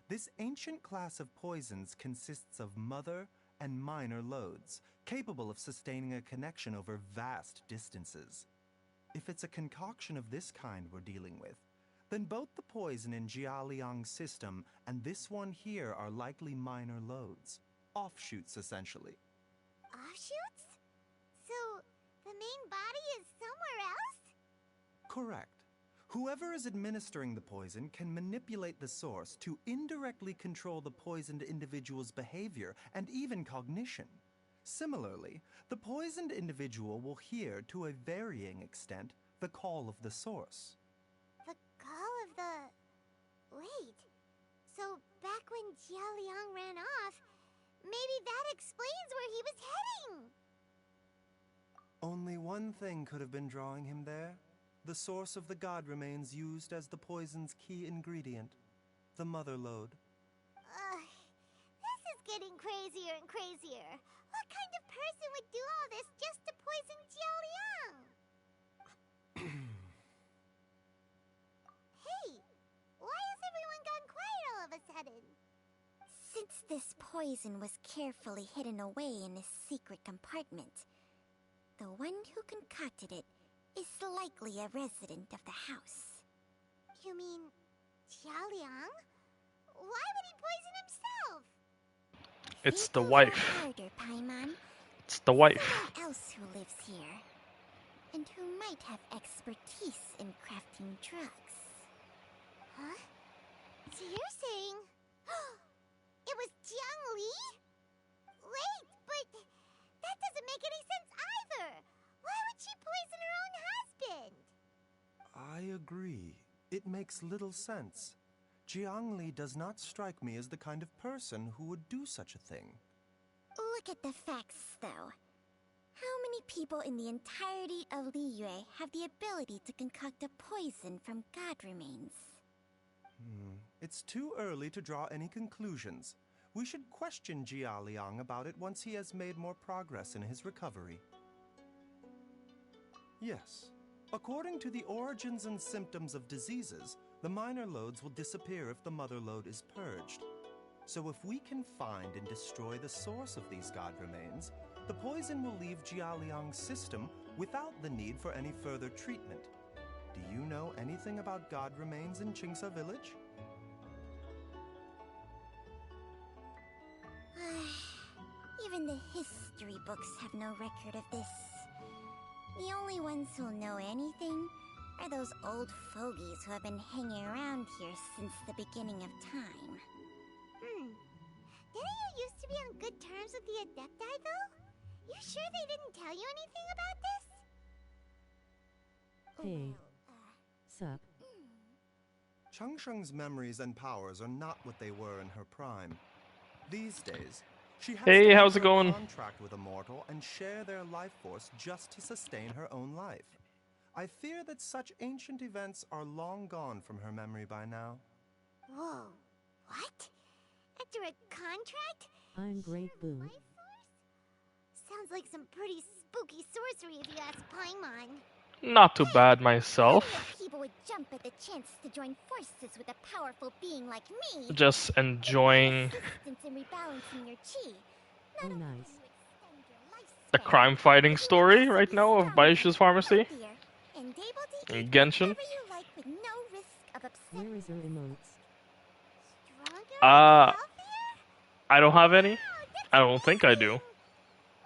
This ancient class of poisons consists of mother and minor loads, capable of sustaining a connection over vast distances. If it's a concoction of this kind we're dealing with, then both the poison in Jialiang's system and this one here are likely minor loads. Offshoots, essentially. Offshoots? So, the main body is somewhere else? Correct. Whoever is administering the poison can manipulate the source to indirectly control the poisoned individual's behavior and even cognition. Similarly, the poisoned individual will hear, to a varying extent, the call of the source. The back when Jialiang ran off. Maybe that explains where he was heading. Only one thing could have been drawing him there. The source of the god remains used as the poison's key ingredient, the mother lode. This is getting crazier and crazier. What kind of person would do all this just to poison Jialiang? Hey, why has everyone gone quiet all of a sudden? Since this poison was carefully hidden away in a secret compartment, the one who concocted it is likely a resident of the house. You mean Jialiang? Why would he poison himself? It's the Think a wife. little harder, Paimon. It's the wife. Someone else who lives here, and who might have expertise in crafting drugs. Huh? So you're saying it was Jiang Li? Wait, but that doesn't make any sense either. Why would she poison her own husband? I agree. It makes little sense. Jiang Li does not strike me as the kind of person who would do such a thing. Look at the facts, though. How many people in the entirety of Liyue have the ability to concoct a poison from god remains? It's too early to draw any conclusions. We should question Jia Liang about it once he has made more progress in his recovery. Yes. According to the origins and symptoms of diseases, the minor lodes will disappear if the mother lode is purged. So if we can find and destroy the source of these god remains, the poison will leave Jia Liang's system without the need for any further treatment. Do you know anything about god remains in Qingsa village? Even the history books have no record of this. The only ones who'll know anything are those old fogies who have been hanging around here since the beginning of time. Didn't you used to be on good terms with the Adepti, though? You sure they didn't tell you anything about this? Hey. Sup? Changsheng's memories and powers are not what they were in her prime. These days, she has Hey, to how's it enter a going? contract with a mortal and share their life force just to sustain her own life. I fear that such ancient events are long gone from her memory by now. Whoa. What? Enter a contract? I'm Great Boo. Life force? Sounds like some pretty spooky sorcery if you ask Paimon. Not too bad Plenty myself. of people would jump at the chance to join forces with a powerful being like me. Just enjoying Assistance in rebalancing your chi. Oh, Not only nice. will you extend your the lifespan, crime fighting you will story also right be now of stronger, Baizhu's pharmacy. healthier, and able to In eat Genshin. whatever you like with no risk of upsetting. Where is her emotes? Stronger? Uh, Healthier? I don't have any. Wow, that's I don't think I do.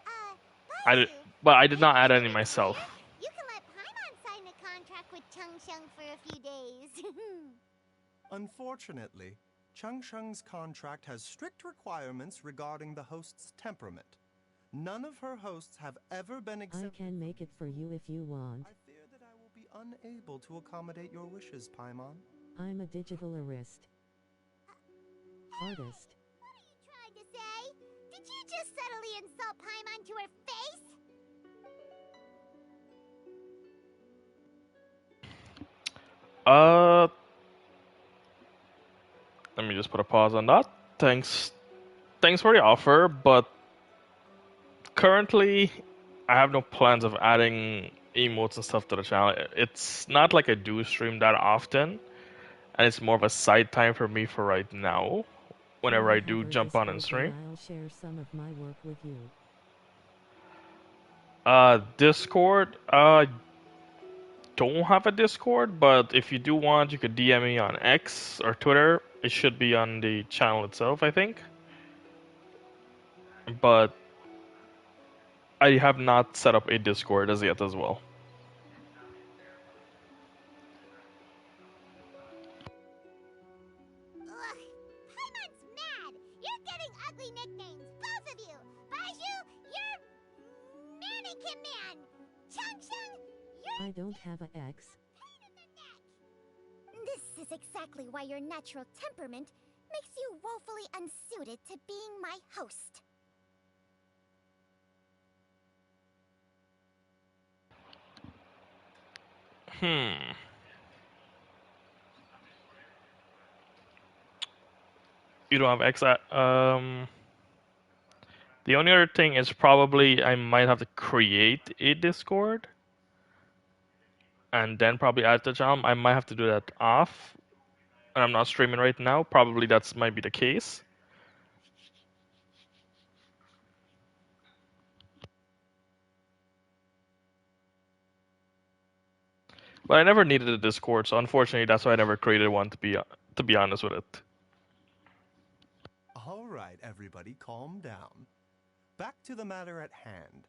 amazing. I did, Baizhu, but I did not add if any you myself. care, you can let Paimon sign a contract with Changsheng for a few days. Unfortunately, Changsheng's contract has strict requirements regarding the host's temperament. None of her hosts have ever been I accepted. can make it for you if you want. I fear that I will be unable to accommodate your wishes, Paimon. I'm a digital artist. Artist. What are you trying to say? Did you just subtly insult Paimon to her face? Let me just put a pause on that. Thanks for the offer, but currently I have no plans of adding emotes and stuff to the channel. It's not like I do stream that often, and it's more of a side time for me for right now. Whenever When I do have our jump on and Discord, stream. then I'll share some of my work with you. Discord, don't have a Discord, but if you do want, you could DM me on X or Twitter. It should be on the channel itself, I think. But I have not set up a Discord as yet as well. Ugh, Paimon's mad. You're getting ugly nicknames, both of you. Baizhu, you're Mannequin Man. Changsheng, you're I don't have a X. pain in the neck. This is exactly why your natural temperament makes you woefully unsuited to being my host. You don't have X. The only other thing is probably I might have to create a Discord and then probably add the channel. I might have to do that off, and I'm not streaming right now. Probably that's might be the case. But I never needed a Discord, so unfortunately that's why I never created one. To be honest with it. All right, everybody, calm down. Back to the matter at hand.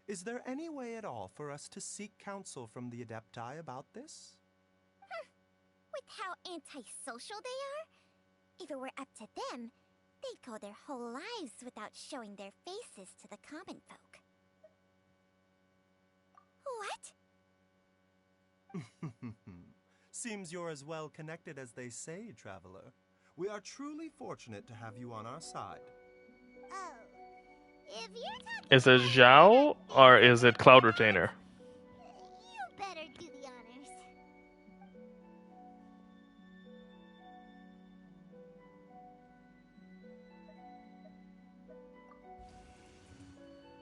Is there any way at all for us to seek counsel from the Adepti about this? With how antisocial they are? If it were up to them, they'd go their whole lives without showing their faces to the common folk. What? Seems you're as well connected as they say, Traveler. We are truly fortunate to have you on our side. Oh. If you're talking Is it Zhao or is it Cloud Retainer? You better do the honors.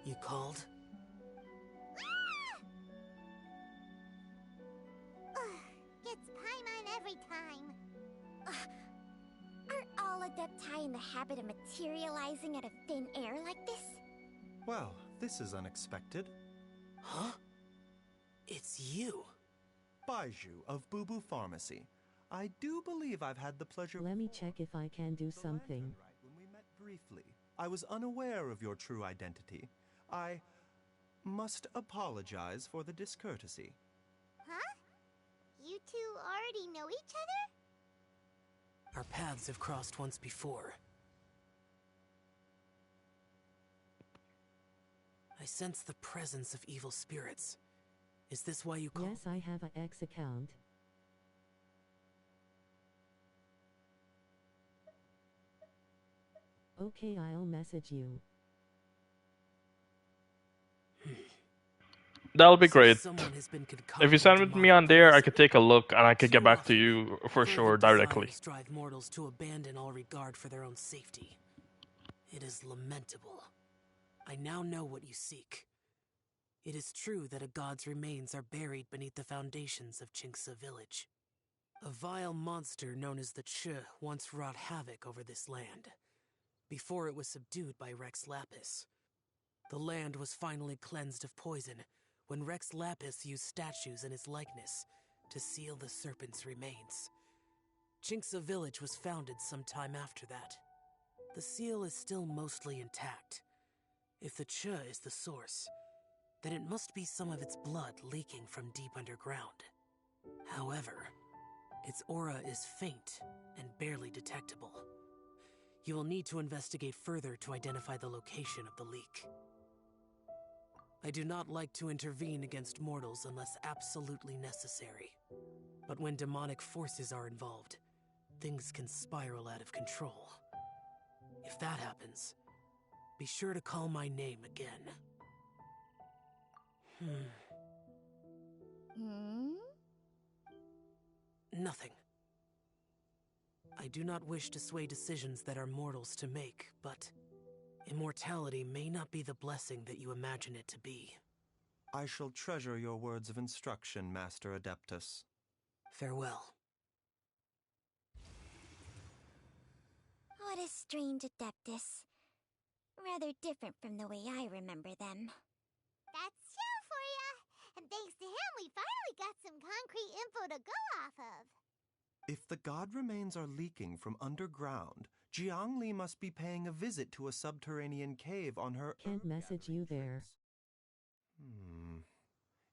You called? Gets Paimon every time. Aren't all Adepti in the habit of materializing out of thin air like this? Well, this is unexpected. Huh? It's you. Baizhu of Boo Boo Pharmacy. I do believe I've had the pleasure. Let me check if I can do something. When we met briefly, I was unaware of your true identity. I must apologize for the discourtesy. Huh? You two already know each other? Our paths have crossed once before. I sense the presence of evil spirits. Is this why you called? Yes, I have a X account. Okay, I'll message you. That'll be great. Someone has been If you send me on there, I could take a look and I could get back to you for sure directly. Drive mortals to abandon all regard for their own safety. It is lamentable. I now know what you seek. It is true that a god's remains are buried beneath the foundations of Qingce village. A vile monster known as the Che once wrought havoc over this land, before it was subdued by Rex Lapis. The land was finally cleansed of poison when Rex Lapis used statues in his likeness to seal the serpent's remains. Qingce village was founded some time after that. The seal is still mostly intact. If the Che is the source, then it must be some of its blood leaking from deep underground. However, its aura is faint and barely detectable. You will need to investigate further to identify the location of the leak. I do not like to intervene against mortals unless absolutely necessary. But when demonic forces are involved, things can spiral out of control. If that happens, be sure to call my name again. Nothing. I do not wish to sway decisions that are mortals to make, but immortality may not be the blessing that you imagine it to be. I shall treasure your words of instruction, Master Adeptus. Farewell. What a strange Adeptus. Rather different from the way I remember them. That's Xiao for ya! And thanks to him, we finally got some concrete info to go off of. If the god remains are leaking from underground, Jiangli must be paying a visit to a subterranean cave on her... Can't message you there.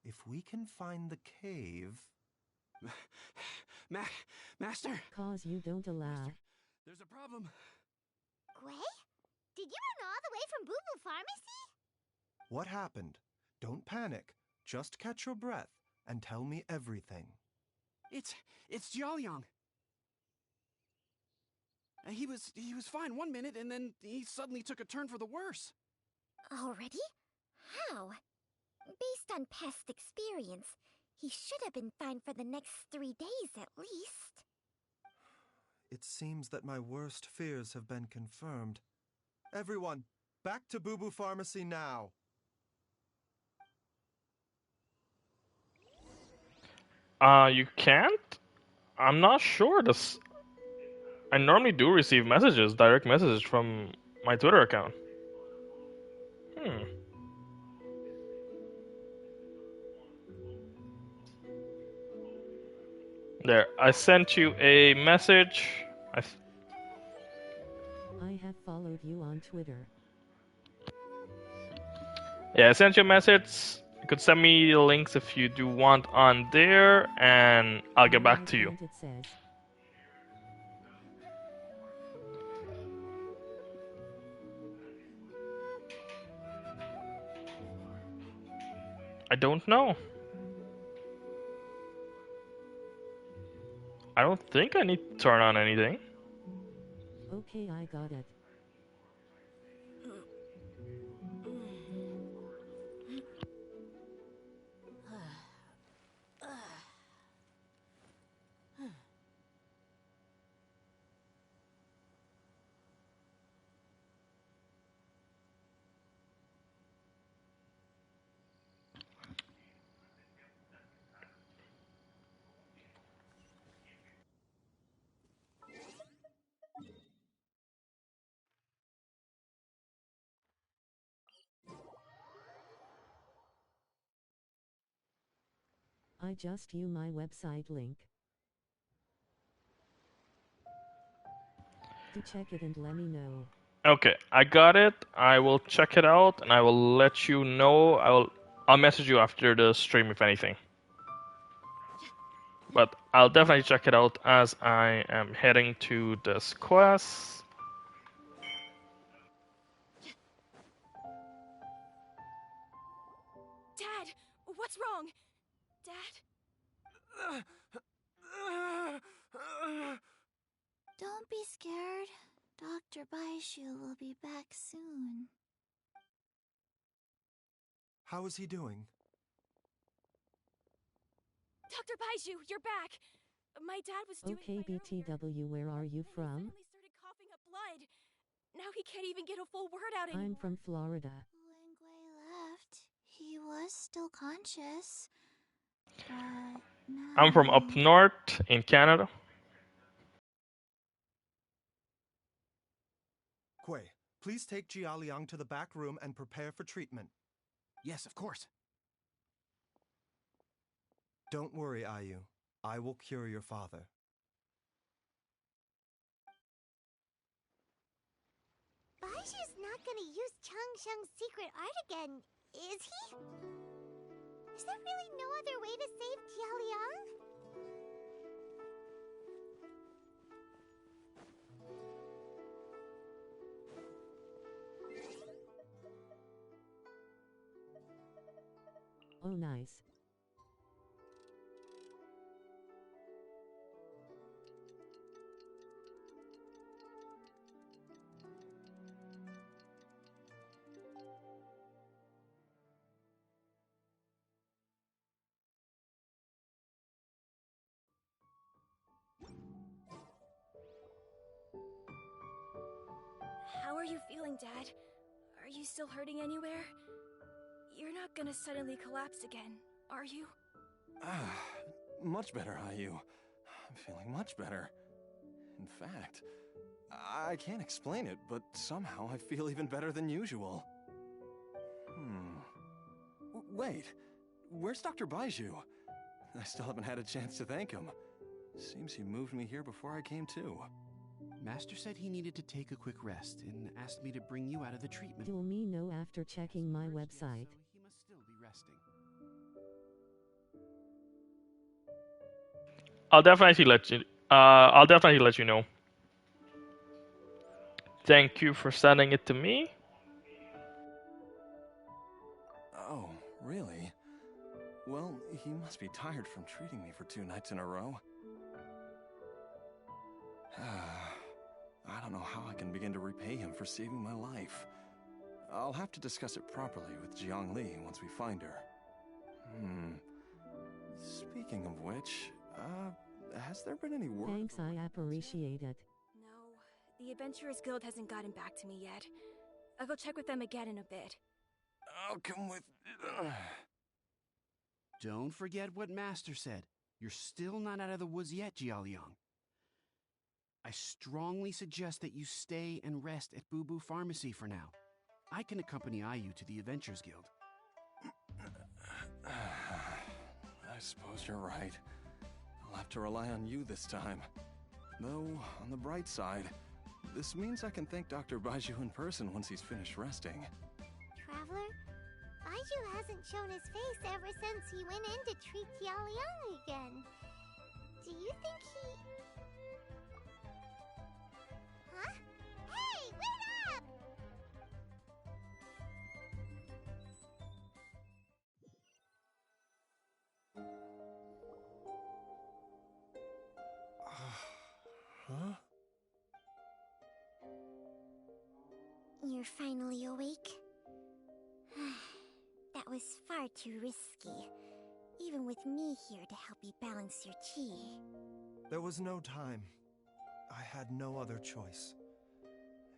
If we can find the cave... Master? Cause you don't allow. Master, there's a problem. Gui? Did you run all the way from Boo Boo Pharmacy? What happened? Don't panic. Just catch your breath and tell me everything. It's Jiaoliang. He was fine one minute, and then he suddenly took a turn for the worse. Already? How? Based on past experience, he should have been fine for the next 3 days at least. It seems that my worst fears have been confirmed. Everyone, back to Boo Boo Pharmacy now! You can't? I'm not sure. I normally do receive messages, direct messages from my Twitter account. There, I sent you a message. I have followed you on Twitter. Yeah, I sent you a message. You could send me the links if you do want on there, and I'll get back to you. It says. I don't know. I don't think I need to turn on anything. Okay, I got it. I just use my website link. To check it and let me know. Okay, I got it. I will check it out and I will let you know. I'll message you after the stream if anything. But I'll definitely check it out as I am heading to this quest. Dad, what's wrong? Dad? Don't be scared. Dr. Baizhu will be back soon. How is he doing? Dr. Baizhu, you're back! My dad was doing Okay, BTW, where are you from? He suddenly started coughing up blood. Now he can't even get a full word out anymore. I'm from Florida. When Gui left, he was still conscious. But now... I'm from up north in Canada. Gui, please take Jialiang to the back room and prepare for treatment. Yes, of course. Don't worry, Ayu. I will cure your father. Baizhu's not gonna use Changsheng's secret art again, is he? Is there really no other way to save Jialiang? Oh, nice. How are you feeling, Dad? Are you still hurting anywhere? You're not gonna suddenly collapse again, are you? Much better, Ayu. I'm feeling much better. In fact, I can't explain it, but somehow I feel even better than usual. Wait, where's Dr. Baizhu? I still haven't had a chance to thank him. Seems he moved me here before I came to. Master said he needed to take a quick rest and asked me to bring you out of the treatment. You'll me know after checking my website. So he must still be resting. I'll definitely let you know. Thank you for sending it to me. Oh, really? Well, he must be tired from treating me for 2 nights in a row. I don't know how I can begin to repay him for saving my life. I'll have to discuss it properly with Jiang Li once we find her. Speaking of which, has there been any word? Thanks, I appreciate it. No, the Adventurers Guild hasn't gotten back to me yet. I'll go check with them again in a bit. I'll come with... Don't forget what Master said. You're still not out of the woods yet, Jialiang. I strongly suggest that you stay and rest at Boo Boo Pharmacy for now. I can accompany IU to the Adventurers Guild. I suppose you're right. I'll have to rely on you this time. Though, on the bright side, this means I can thank Dr. Baizhu in person once he's finished resting. Traveler, Baizhu hasn't shown his face ever since he went in to treat Jialiang again. Do you think he... Huh? Hey, wait up! Huh? You're finally awake? That was far too risky, even with me here to help you balance your chi. There was no time. I had no other choice.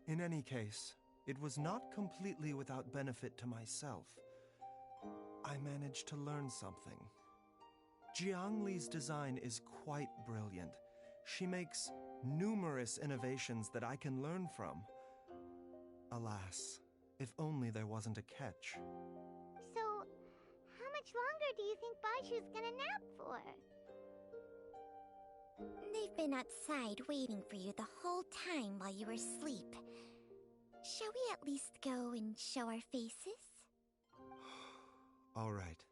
In any case, it was not completely without benefit to myself. I managed to learn something. Jiang Li's design is quite brilliant. She makes numerous innovations that I can learn from. Alas, if only there wasn't a catch. So, how much longer do you think Baizhu's gonna nap for? They've been outside waiting for you the whole time while you were asleep. Shall we at least go and show our faces? All right.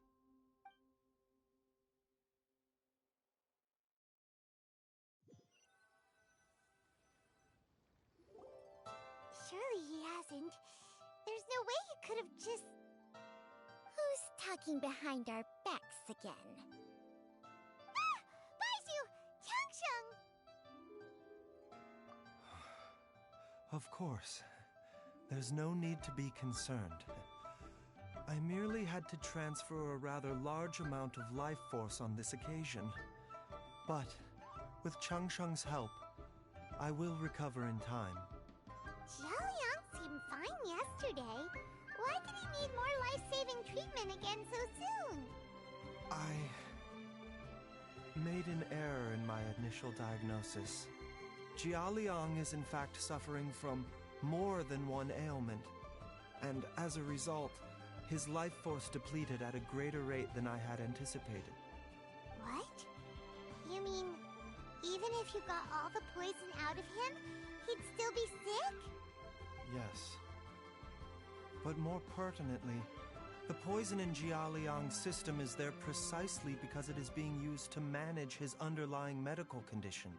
Surely he hasn't. There's no way he could have just... Who's talking behind our backs again? Ah! Baizhu! Changsheng! Of course. There's no need to be concerned. I merely had to transfer a rather large amount of life force on this occasion. But, with Changsheng's help, I will recover in time. Jialiang seemed fine yesterday. Why did he need more life-saving treatment again so soon? I made an error in my initial diagnosis. Jialiang is in fact suffering from more than one ailment, and as a result, his life force depleted at a greater rate than I had anticipated. What? You mean, even if you got all the poison out of him, he'd still be sick? Yes. But more pertinently, the poison in Jialiang's system is there precisely because it is being used to manage his underlying medical condition.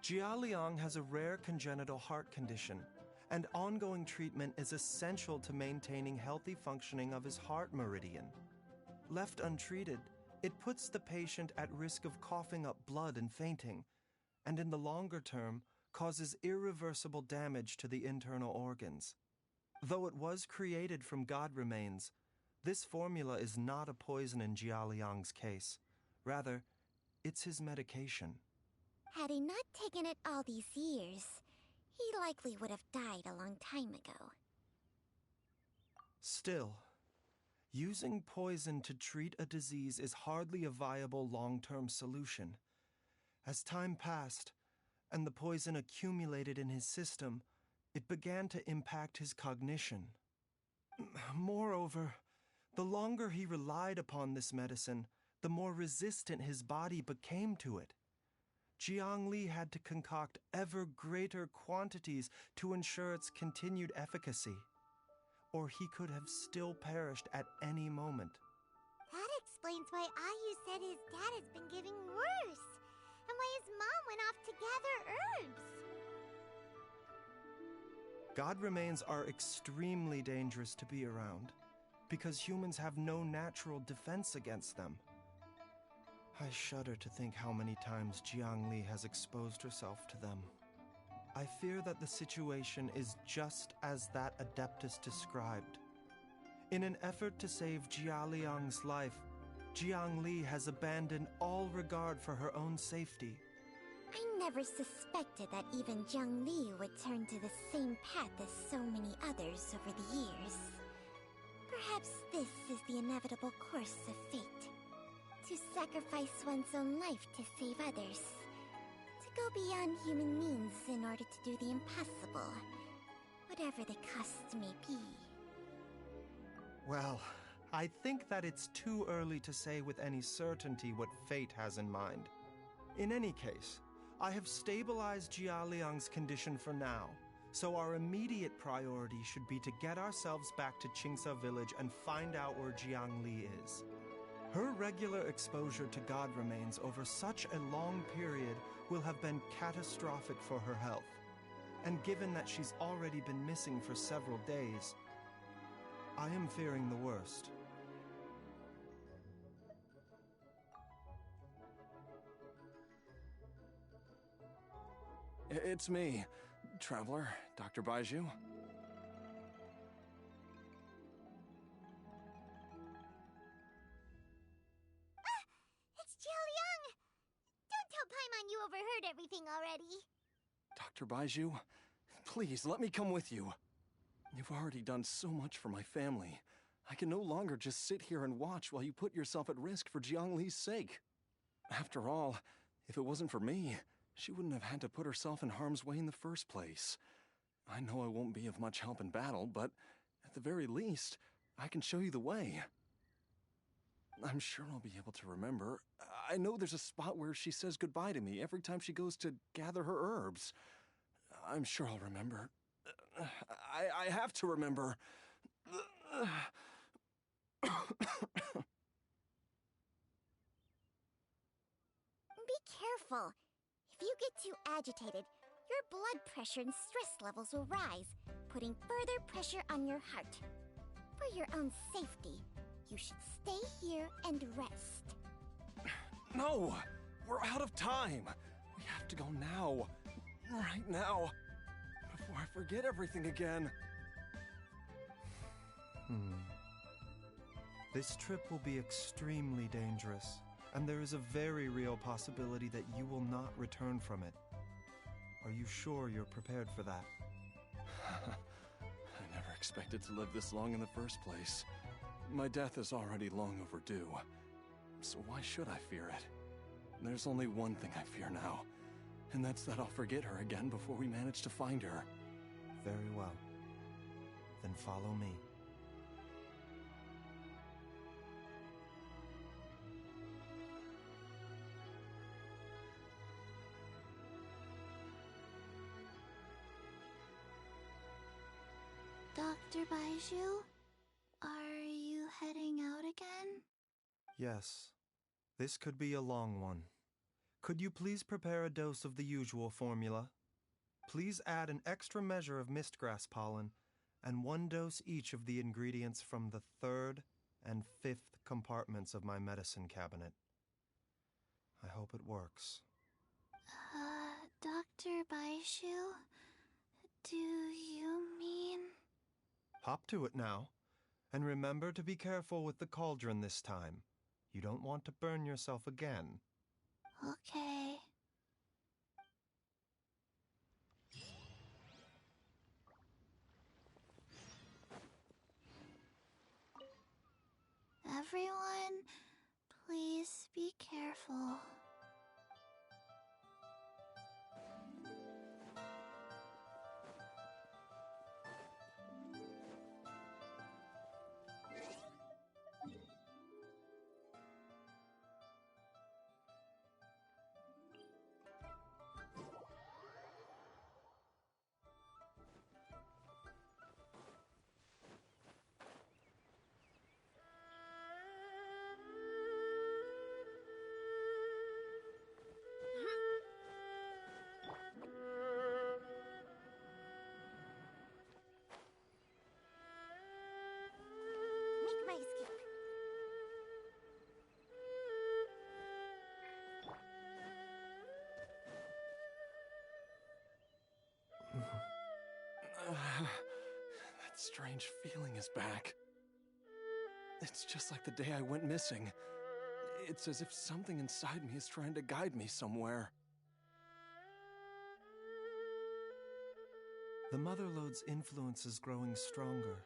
Jialiang has a rare congenital heart condition, and ongoing treatment is essential to maintaining healthy functioning of his heart meridian. Left untreated, it puts the patient at risk of coughing up blood and fainting, and in the longer term, causes irreversible damage to the internal organs. Though it was created from god remains, this formula is not a poison in Jialiang's case. Rather, it's his medication. Had he not taken it all these years, he likely would have died a long time ago. Still, using poison to treat a disease is hardly a viable long-term solution. As time passed, and the poison accumulated in his system, it began to impact his cognition. Moreover, the longer he relied upon this medicine, the more resistant his body became to it. Jiang Li had to concoct ever greater quantities to ensure its continued efficacy, or he could have still perished at any moment. That explains why Ayu said his dad has been getting worse, and why his mom went off to gather herbs. God remains are extremely dangerous to be around, because humans have no natural defense against them. I shudder to think how many times Jiang Li has exposed herself to them. I fear that the situation is just as that Adeptus described. In an effort to save Jialiang's life, Jiangli has abandoned all regard for her own safety. I never suspected that even Jiangli would turn to the same path as so many others over the years. Perhaps this is the inevitable course of fate. To sacrifice one's own life to save others. To go beyond human means in order to do the impossible. Whatever the cost may be. Well, I think that it's too early to say with any certainty what fate has in mind. In any case, I have stabilized Jialiang's condition for now, so our immediate priority should be to get ourselves back to Qingsa village and find out where Jiangli is. Her regular exposure to god remains over such a long period will have been catastrophic for her health. And given that she's already been missing for several days, I am fearing the worst. It's me, Traveler, Dr. Baizhu. It's Jialiang! Don't tell Paimon you overheard everything already. Dr. Baizhu, please let me come with you. You've already done so much for my family. I can no longer just sit here and watch while you put yourself at risk for Jiangli's sake. After all, if it wasn't for me, she wouldn't have had to put herself in harm's way in the first place. I know I won't be of much help in battle, but at the very least, I can show you the way. I'm sure I'll be able to remember. I know there's a spot where she says goodbye to me every time she goes to gather her herbs. I'm sure I'll remember. I have to remember. Be careful. If you get too agitated, your blood pressure and stress levels will rise, putting further pressure on your heart. For your own safety, you should stay here and rest. No! We're out of time! We have to go now. Right now. Before I forget everything again. This trip will be extremely dangerous, and there is a very real possibility that you will not return from it. Are you sure you're prepared for that? I never expected to live this long in the first place. My death is already long overdue. So why should I fear it? There's only one thing I fear now, and that's that I'll forget her again before we manage to find her. Very well. Then follow me. Dr. Baizhu, are you heading out again? Yes. This could be a long one. Could you please prepare a dose of the usual formula? Please add an extra measure of mistgrass pollen and 1 dose each of the ingredients from the 3rd and 5th compartments of my medicine cabinet. I hope it works. Dr. Baizhu, do you mean... Hop to it now, and remember to be careful with the cauldron this time. You don't want to burn yourself again. Okay. Everyone, please be careful. strange feeling is back. It's just like the day I went missing. It's as if something inside me is trying to guide me somewhere. The Motherlode's influence is growing stronger.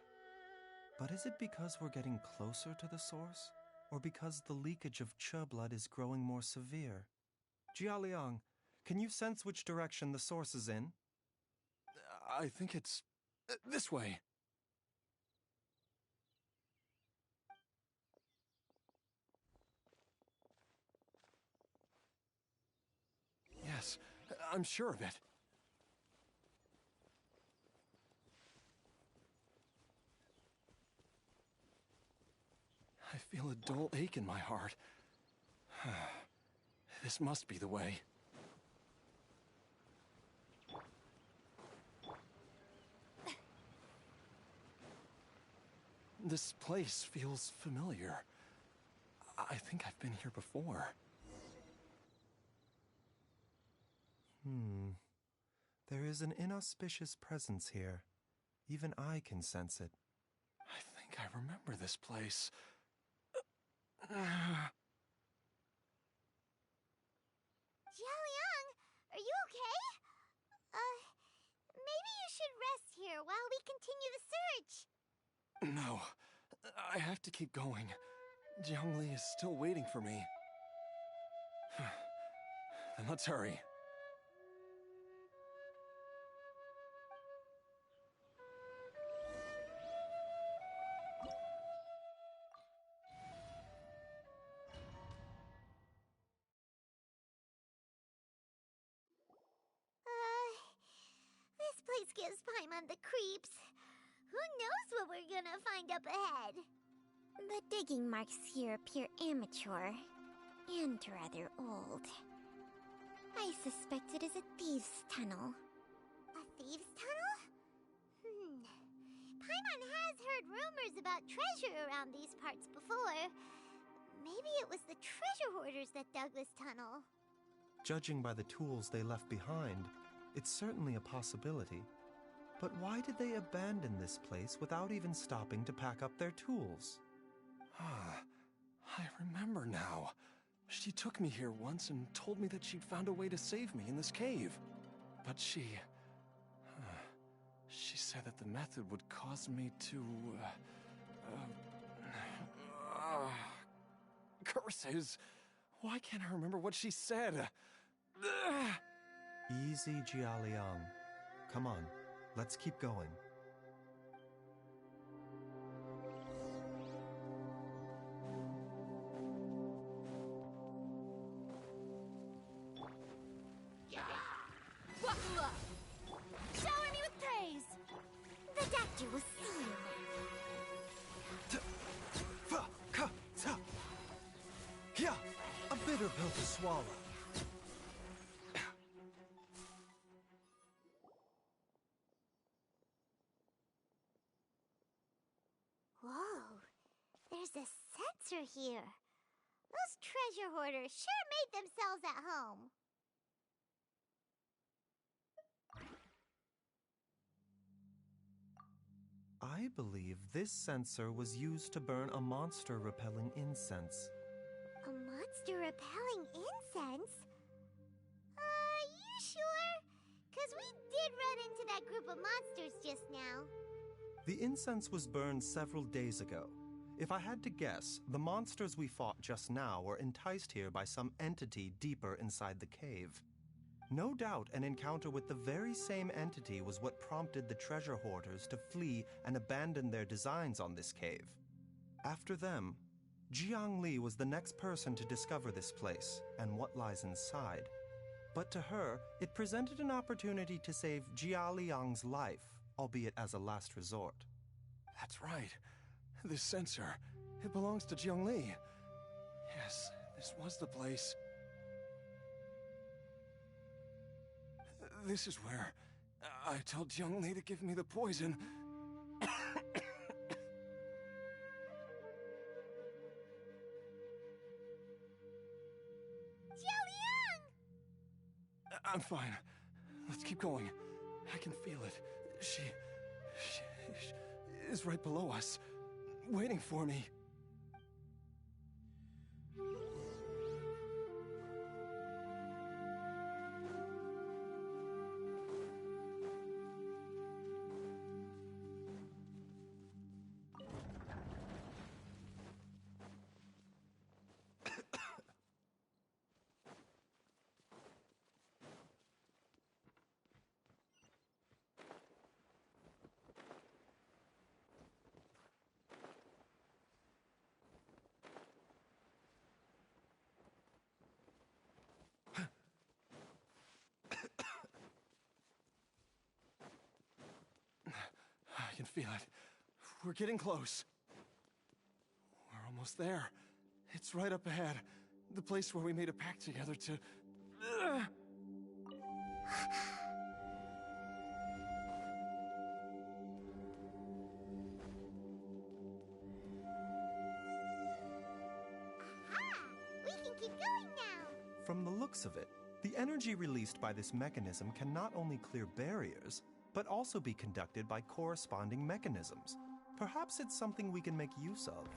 But is it because we're getting closer to the source? Or because the leakage of Che blood is growing more severe? Jialiang, can you sense which direction the source is in? I think it's this way. Yes, I'm sure of it. I feel a dull ache in my heart. This must be the way. This place feels familiar. I think I've been here before. There is an inauspicious presence here. Even I can sense it. I think I remember this place. Jialiang, are you okay? Maybe you should rest here while we continue the search. No, I have to keep going. Jiangli is still waiting for me. Then let's hurry. This place gives Paimon the creeps. Who knows what we're gonna find up ahead? The digging marks here appear amateur and rather old. I suspect it is a thieves' tunnel. A thieves' tunnel? Paimon has heard rumors about treasure around these parts before. Maybe it was the treasure hoarders that dug this tunnel. Judging by the tools they left behind, it's certainly a possibility. But why did they abandon this place without even stopping to pack up their tools? I remember now. She took me here once and told me that she'd found a way to save me in this cave. But she said that the method would cause me to... curses! Why can't I remember what she said? Easy, Jialiang. Come on, let's keep going. Buckle up! Shower me with praise! The doctor will see you. Yeah, a bitter pill to swallow. Whoa, there's a sensor here. Those treasure hoarders sure made themselves at home. I believe this sensor was used to burn a monster-repelling incense. A monster-repelling incense? You sure? 'Cause we did run into that group of monsters just now. The incense was burned several days ago. If I had to guess, the monsters we fought just now were enticed here by some entity deeper inside the cave. No doubt an encounter with the very same entity was what prompted the treasure hoarders to flee and abandon their designs on this cave. After them, Jiangli was the next person to discover this place and what lies inside. But to her, it presented an opportunity to save Jialiang's life, albeit as a last resort. That's right. This sensor, it belongs to Jiangli. Yes, this was the place. This is where I told Jiangli to give me the poison. Jialiang! I'm fine. Let's keep going. I can feel it. is right below us, waiting for me. I can feel it. We're getting close. We're almost there. It's right up ahead. The place where we made a pact together to... We can keep going now! From the looks of it, the energy released by this mechanism can not only clear barriers, but also be conducted by corresponding mechanisms. Perhaps it's something we can make use of.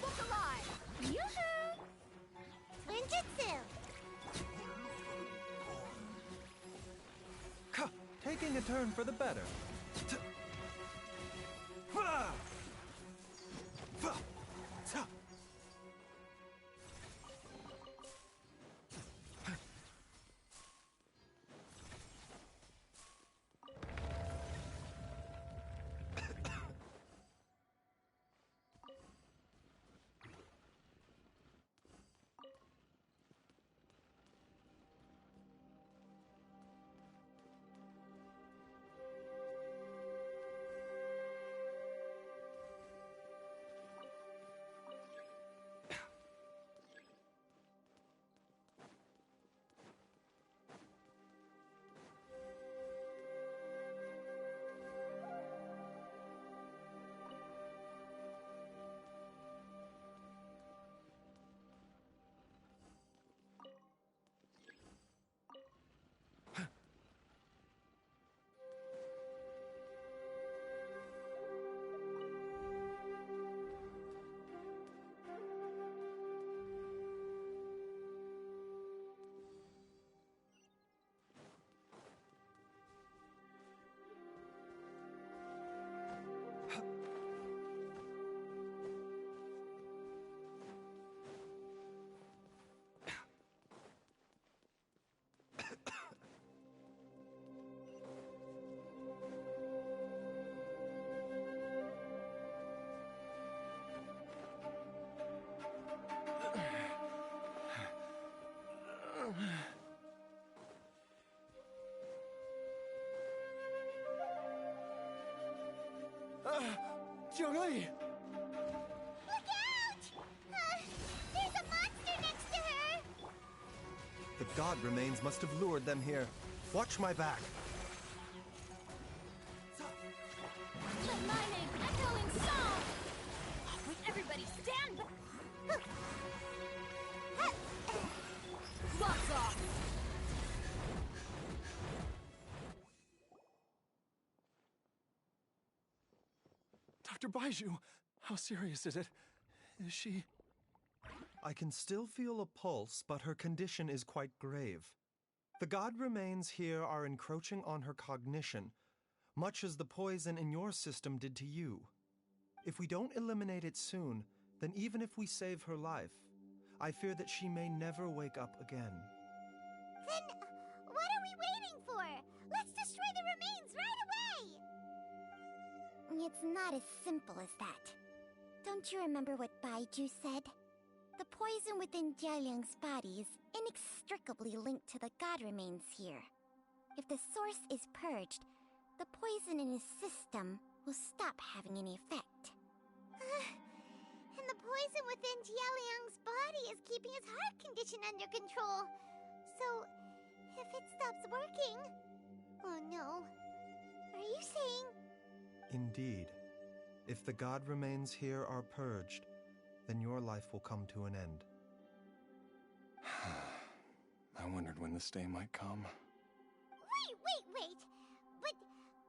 Look alive! Yoo-hoo! Ninjutsu! Taking a turn for the better. Jiangli! Look out! There's a monster next to her! The god remains must have lured them here. Watch my back. Let my name echo in song! Would everybody stand back? Gloves off! Dr. Baizhu, how serious is it? Is she... I can still feel a pulse, but her condition is quite grave. The god remains here are encroaching on her cognition, much as the poison in your system did to you. If we don't eliminate it soon, then even if we save her life, I fear that she may never wake up again. Then, what are we waiting for? Let's destroy the remains right away! It's not as simple as that. Don't you remember what Baizhu said? The poison within Jialiang's body is inextricably linked to the god remains here. If the source is purged, the poison in his system will stop having any effect. And the poison within Jialiang's body is keeping his heart condition under control. So, if it stops working... Oh no. Are you saying... Indeed. If the god remains here are purged, then your life will come to an end. I wondered when this day might come. Wait! But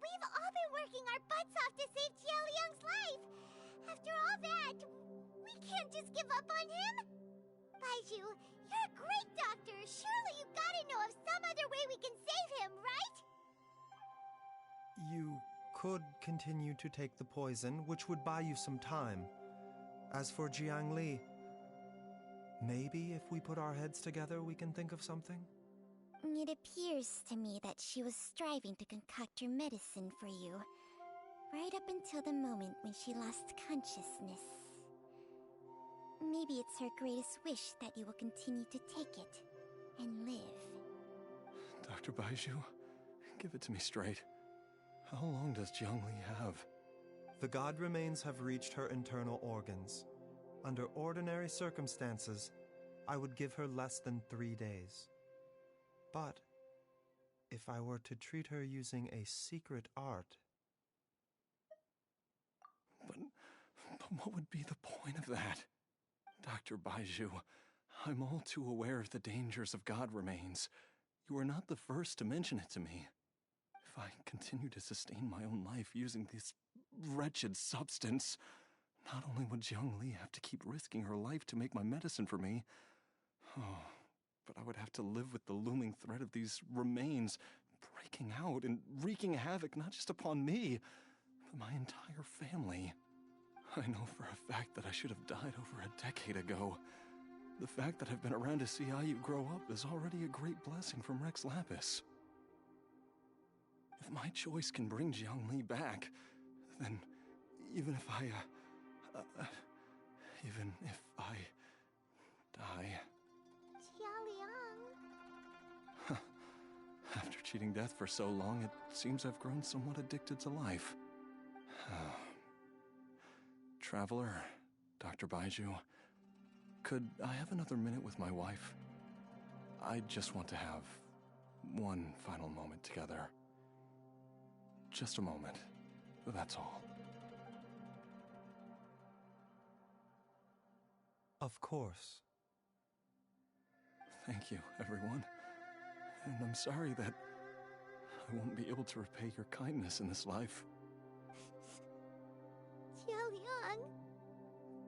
we've all been working our butts off to save Jialiang's life! After all that, we can't just give up on him! Baizhu, you're a great doctor! Surely you gotta know of some other way we can save him, right? You could continue to take the poison, which would buy you some time. As for Jiangli, maybe if we put our heads together we can think of something? It appears to me that she was striving to concoct your medicine for you, right up until the moment when she lost consciousness. Maybe it's her greatest wish that you will continue to take it and live. Dr. Baizhu, give it to me straight. How long does Jiangli have? The god remains have reached her internal organs. Under ordinary circumstances, I would give her less than 3 days. But if I were to treat her using a secret art... But what would be the point of that? Dr. Baizhu, I'm all too aware of the dangers of god remains. You are not the first to mention it to me. If I continue to sustain my own life using this wretched substance, not only would Jiangli have to keep risking her life to make my medicine for me, but I would have to live with the looming threat of these remains breaking out and wreaking havoc not just upon me, but my entire family. I know for a fact that I should have died over a decade ago. The fact that I've been around to see you grow up is already a great blessing from Rex Lapis. If my choice can bring Jiangli back, then even if I die... Jialiang... After cheating death for so long, it seems I've grown somewhat addicted to life. Traveler, Dr. Baizhu, could I have another minute with my wife? I just want to have one final moment together. Just a moment. That's all. Of course. Thank you, everyone. And I'm sorry that I won't be able to repay your kindness in this life. Jialiang...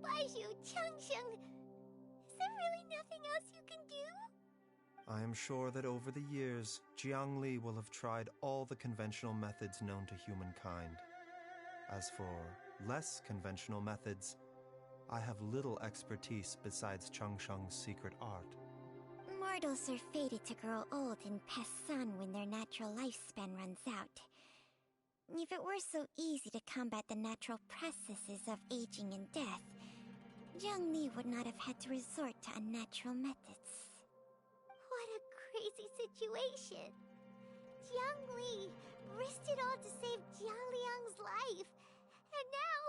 Baizhu, Changsheng... Is there really nothing else you can do? I am sure that over the years, Jiangli will have tried all the conventional methods known to humankind. As for less conventional methods, I have little expertise besides Changsheng's secret art. Mortals are fated to grow old and pass on when their natural lifespan runs out. If it were so easy to combat the natural processes of aging and death, Jiangli would not have had to resort to unnatural methods. What a crazy situation! Jiangli risked it all to save Jialiang's life, and now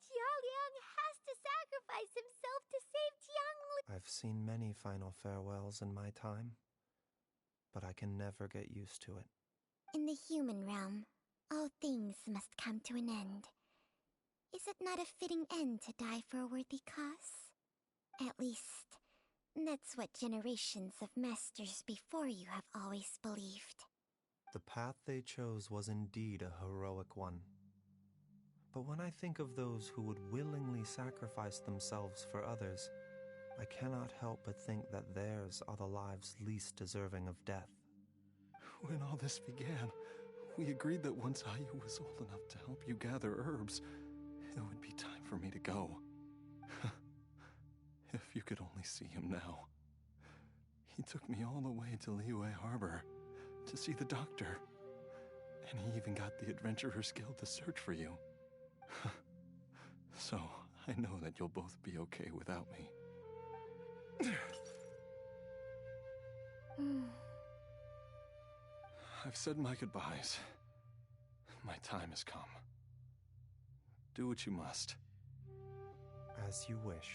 Jialiang has to sacrifice himself to save Jiangli. I've seen many final farewells in my time, but I can never get used to it. In the human realm, all things must come to an end. Is it not a fitting end to die for a worthy cause? At least, that's what generations of masters before you have always believed. The path they chose was indeed a heroic one. But when I think of those who would willingly sacrifice themselves for others, I cannot help but think that theirs are the lives least deserving of death. When all this began, we agreed that once Ayu was old enough to help you gather herbs, it would be time for me to go. If you could only see him now. He took me all the way to Liyue Harbor to see the doctor, and he even got the Adventurers Guild to search for you. So, I know that you'll both be okay without me. I've said my goodbyes. My time has come. Do what you must. As you wish.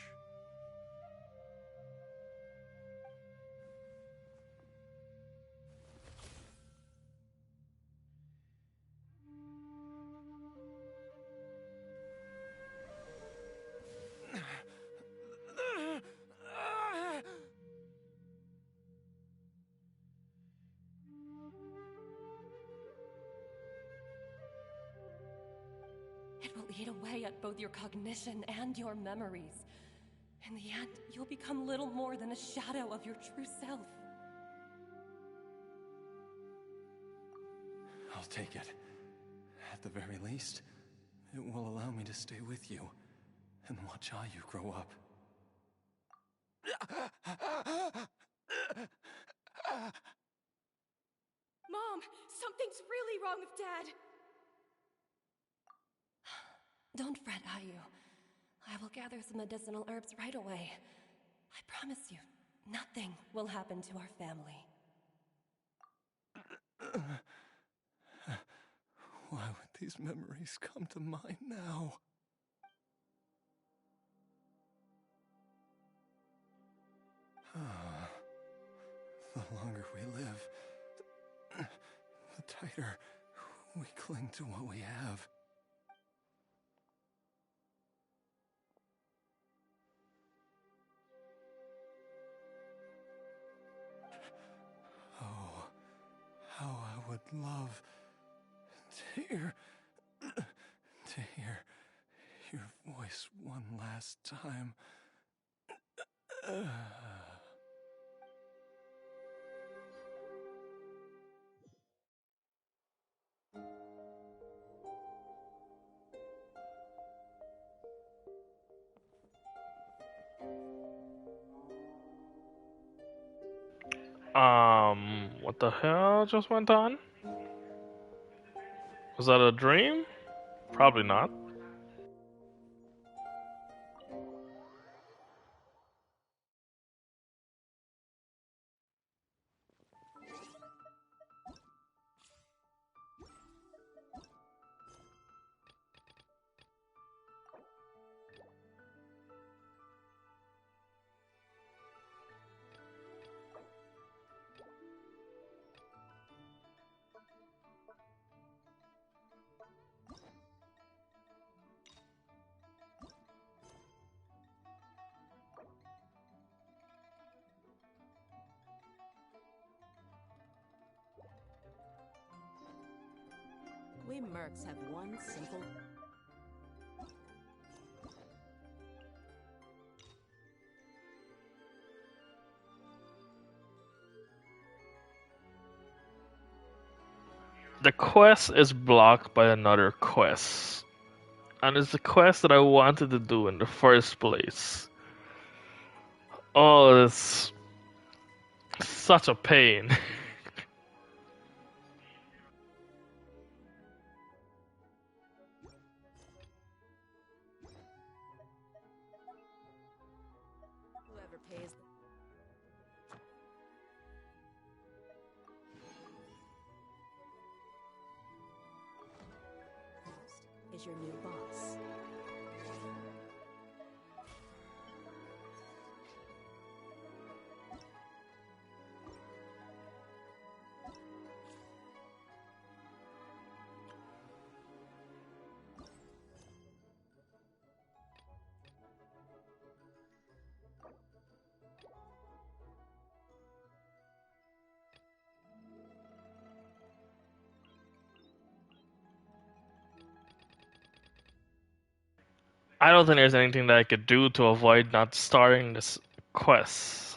It will eat away at both your cognition and your memories. In the end, you'll become little more than a shadow of your true self. I'll take it. At the very least, it will allow me to stay with you and watch how you grow up. Mom, something's really wrong with Dad. Don't fret, Ayu. I will gather some medicinal herbs right away. I promise you, nothing will happen to our family. Why would these memories come to mind now? The longer we live, the tighter we cling to what we have. Oh, how I would love to hear your voice one last time. What the hell just went on? Was that a dream? Probably not. We mercs have one simple... The quest is blocked by another quest. And it's the quest that I wanted to do in the first place. Oh, it's such a pain. Whoever pays is your new boss. I don't think there's anything that I could do to avoid not starting this quest.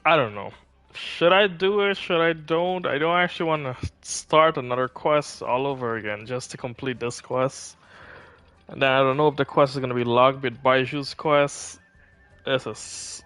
I don't know. Should I do it? Should I don't? I don't actually want to start another quest all over again just to complete this quest. And then I don't know if the quest is gonna be logged with Baiju's quest. This is.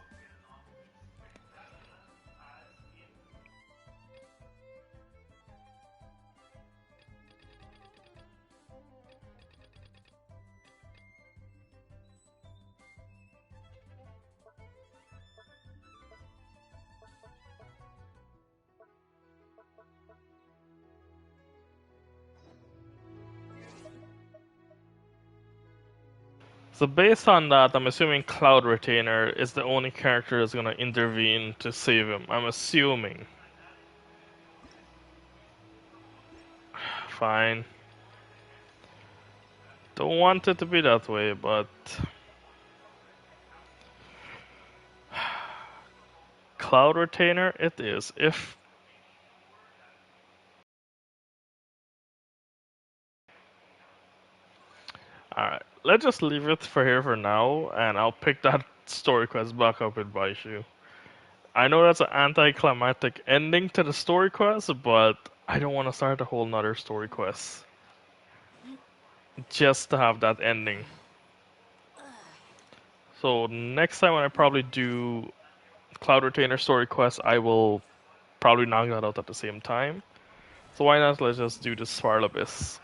So based on that, I'm assuming Cloud Retainer is the only character that's gonna intervene to save him. I'm assuming. Fine. Don't want it to be that way, but Cloud Retainer it is. If alright, let's just leave it for here for now, and I'll pick that story quest back up with Baishu. I know that's an anticlimactic ending to the story quest, but I don't want to start a whole nother story quest just to have that ending. So next time when I probably do Cloud Retainer story quest, I will probably knock that out at the same time. So why not let's just do the Spiral Abyss.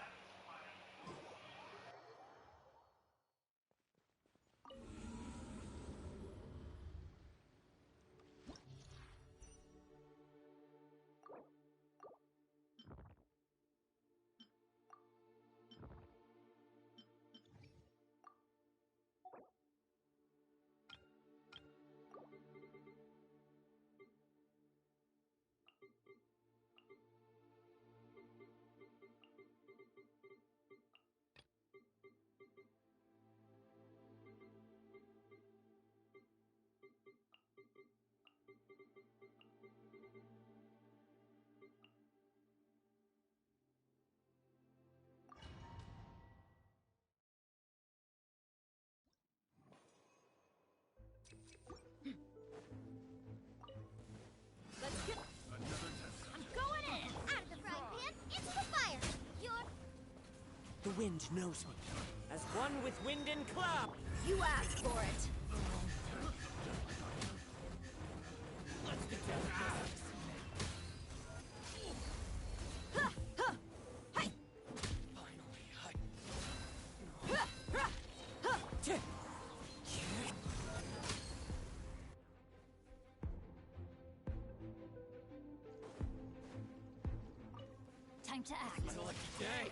The wind knows me. As one with wind and cloud. You asked for it. Let's get down to business. Time to act. It's a lucky day.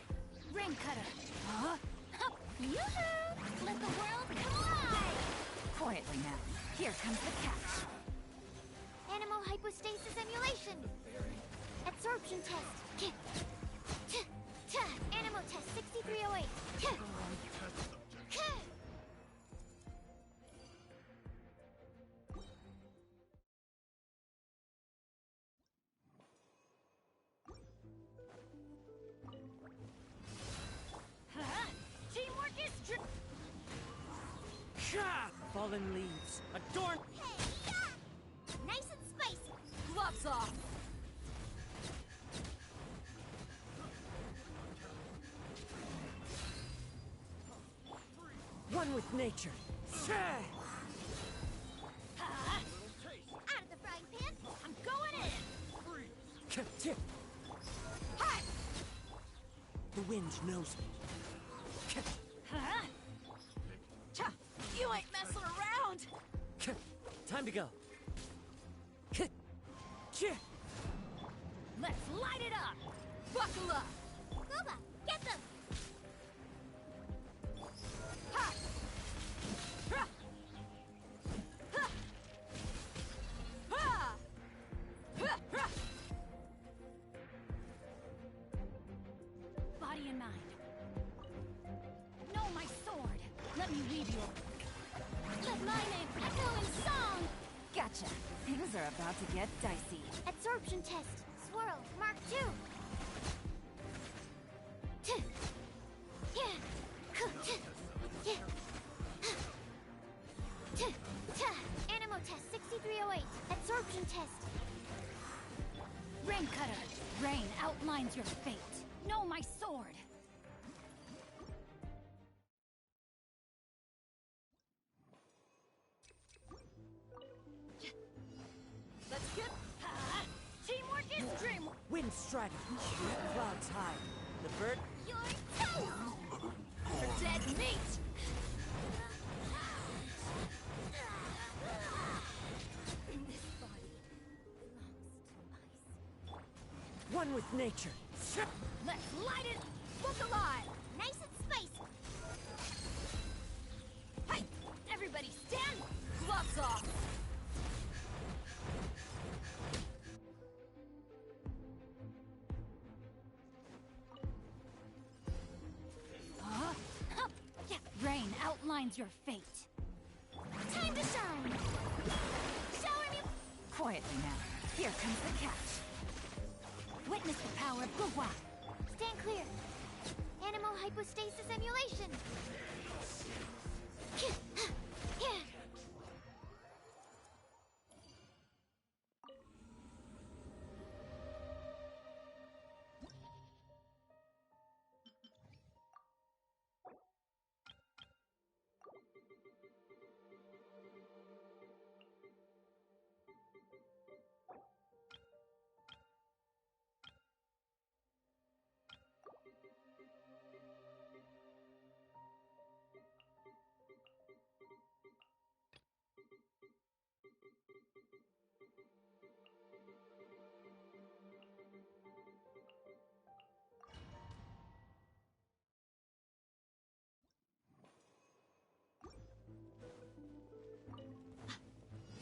Ring cutter. Huh? Yoo-hoo! Let the world collide! Quietly now. Here comes the catch. Animal hypostasis emulation. Absorption test. Animal test 6308. Teamwork is true. Fallen leaves. Adorn. Hey, yeah! Nice and spicy. Gloves off. One with nature. Out of the frying pan. I'm going in. The wind knows me. You ain't messing around. Time to go. Let's light it up. Buckle up. Booba, get them. Body and mind. Know my sword. Let me lead you. Let my name echo in song. Gotcha. Things are about to get dicey. Absorption test. Swirl. Mark 2. Animal test 6308. absorption test. Rain Cutter, rain outlines your fate. Know my sword. Let's get Teamwork is dreamwork. wind strike. Clouds high. The bird. You're toast! For dead meat. This body belongs to ice. One with nature. Let's light it. Look alive. Nice and spicy. Hey, everybody stand. Gloves off. Huh? Yeah. Rain outlines your fate. Time to shine. Shower me. Quietly now. Here comes the catch. Witness the power of Gua. Stand clear. Animal hypostasis emulation.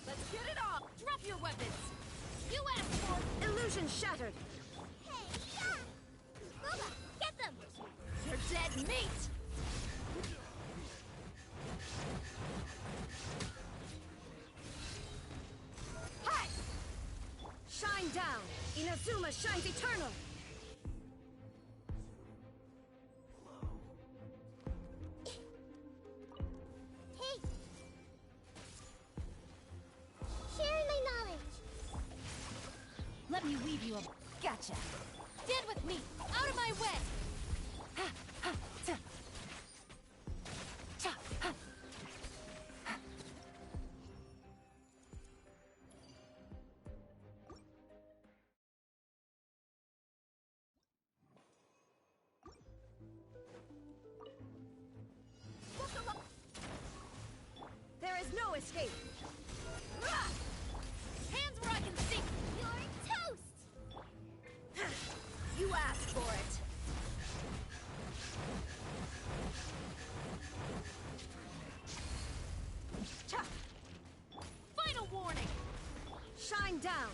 Let's get it off! Drop your weapons! You asked for illusion shattered! Hey, yeah! Booba, get them! You're dead meat. Hey! Shine down! Inazuma shines eternal! Hey! Sharing my knowledge. Let me weave you a gotcha. Stand with me. Out of my way. Ha, ha, ta. Cha, ha. There is no escape! Rah! Hands where I can see. You're toast! You asked for it! Cha. Final warning. Shine down!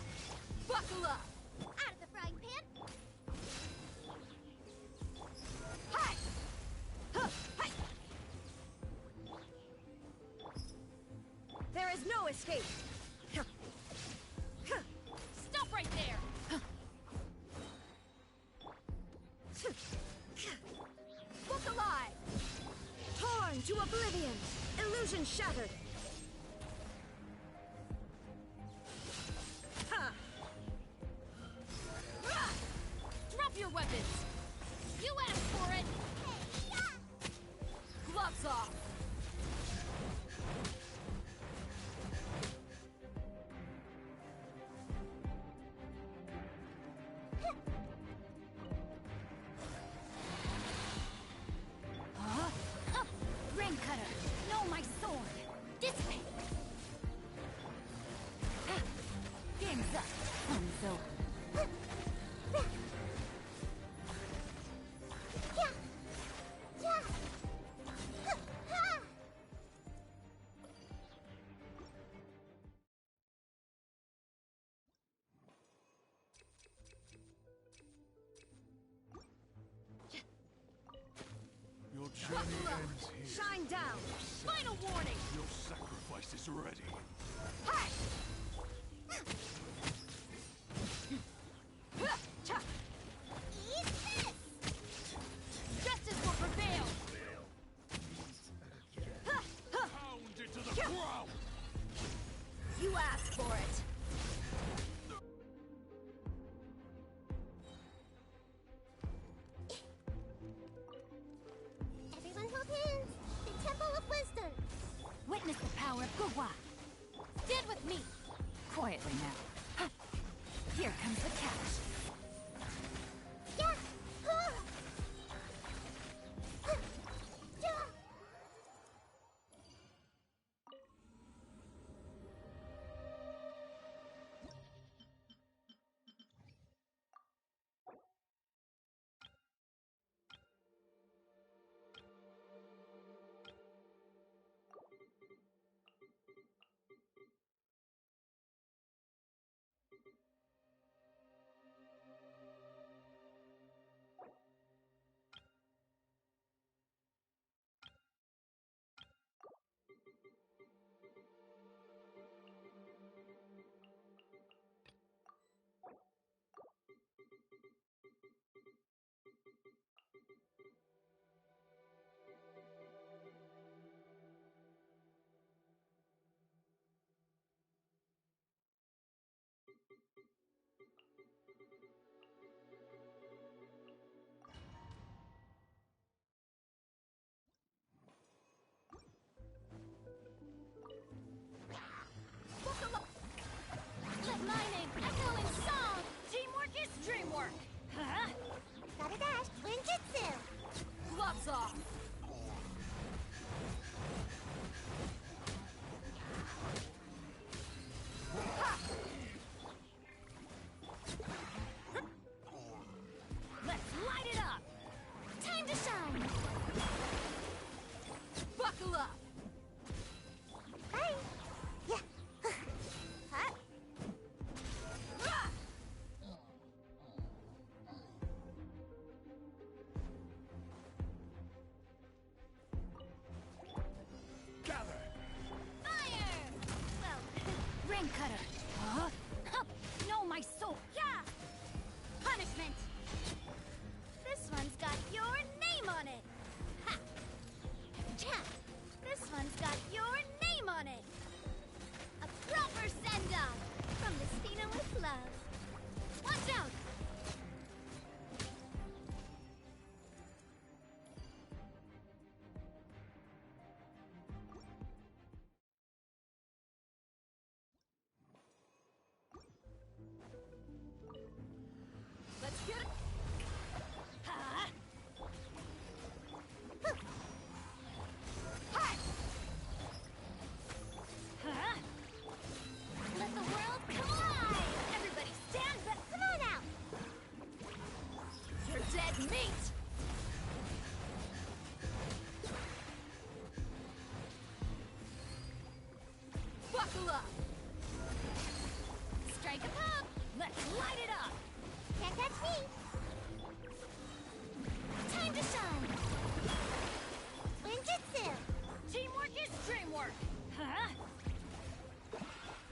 Buckle up. Out of the frying pan! Hey. Huh. Hey. There is no escape! Stop right there. Look alive! Torn to oblivion! Illusion shattered! Ha! Rah! Drop your weapons. You asked for it. Hey, yeah! Gloves off. Huh? Huh. Rain Cutter, know my sword. Dissipate. Ha. Game's up. Fun's over. Yeah! Yeah! Ha! Your Buckle journey up! ends here. Shine down! Final warning. Your sacrifice is ready. Hey. Huh. Cha. Eat this! Justice will prevail. Pound into the ground! You asked for it! now. Here comes the catch. Let my name echo in song! Teamwork is dreamwork! Huh? Gotta dash, Ninjutsu! Gloves off! Let's light it up! Time to shine! Buckle up! Bye! Yeah! Huh? Gather! Fire! Well, Ring cutter! Huh? No, my soul! yeah! Punishment! This one's got your name on it! Ha! Cha! This one's got your name on it! A proper send-off from the Stina with love. Watch out! Let's get it! Ha! Hi! Huh? Let the world come alive! Everybody stand back! Come on out! You're dead meat! Buckle up! Strike a pop! Let's light it up! Can't catch me! Time to shine! Ninjutsu! Teamwork is dreamwork! Huh?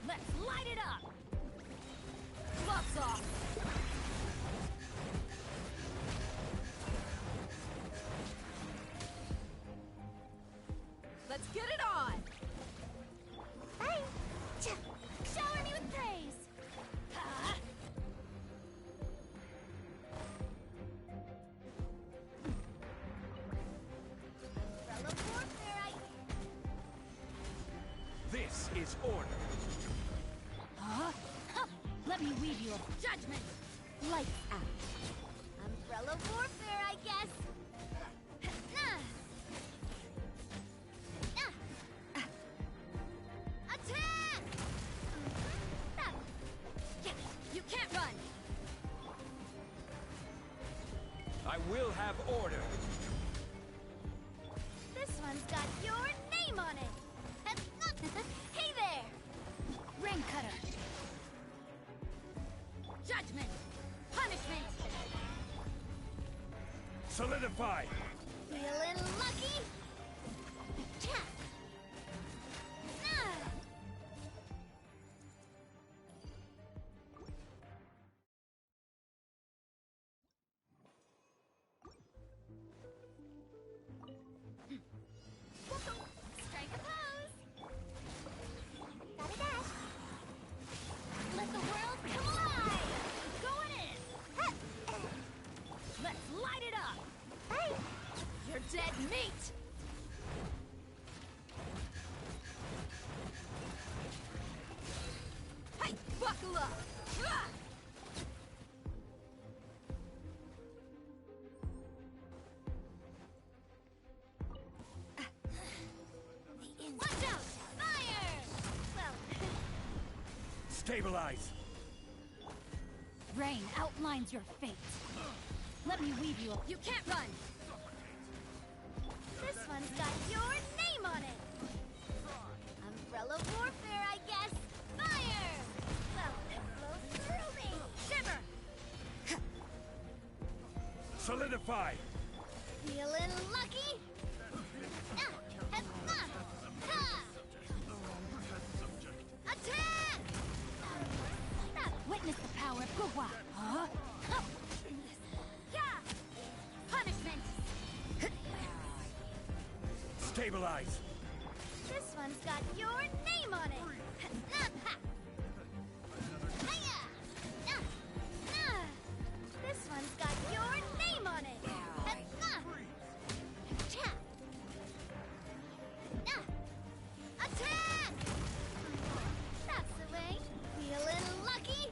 Let's light it up! Gloves off! Let's get it on! Bye! Cha! Shower me with praise! Huh? Umbrella warfare, This is order. Huh? Let me weave you a judgment! Lights out. Umbrella warfare, I guess. Nah. Attack! Yeah, you can't run! I will have order. This one's got your name on it. Hey there! Ring cutter! Judgment! Punishment! Solidify. Feeling lucky? Cha! Nah. Strike a pose! Gotta dash! Let the world come alive! Going in! Let's light it up! Bye! You're dead meat! Watch out! Fire! Well, Stabilize! Rain outlines your fate. Let me weave you You can't run! This one's got your name on it! Umbrella warfare, I guess! Fire! Well, it blows through me! Shiver! Solidify! Feeling lucky? Attack! Witness the power of Gugwa. Huh? Yeah! Punishment! Stabilize! This one's got your name on it! This one's got your name on it! Attack! That's the way! Feeling lucky?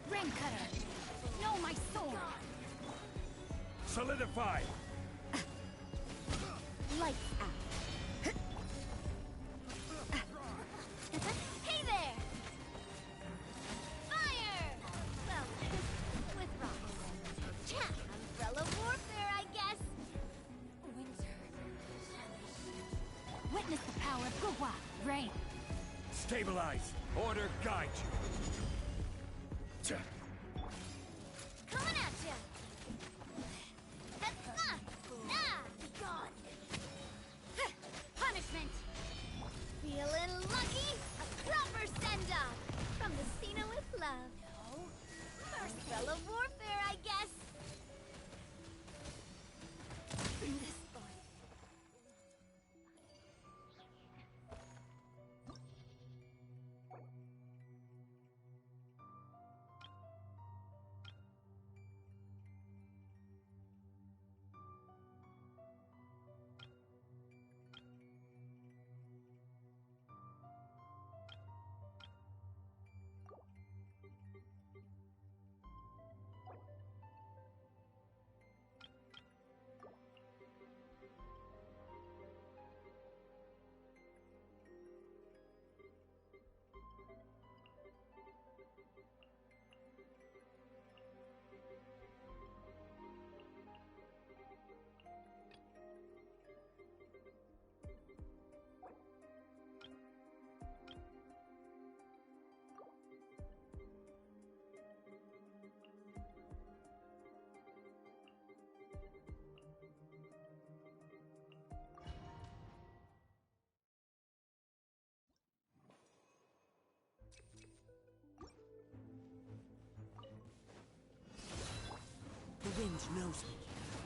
Rain cutter. Know my sword. Solidify! Lights out. Hey there! Fire! Well, with rocks. Umbrella warfare, I guess. Witness the power of Gugwa. Rain. Stabilize! Order guide you! Coming at ya! Be gone! Punishment! Feeling lucky? A proper send-off! From the Cena with love. No. Umbrella warfare, I guess. This one. The wind knows me.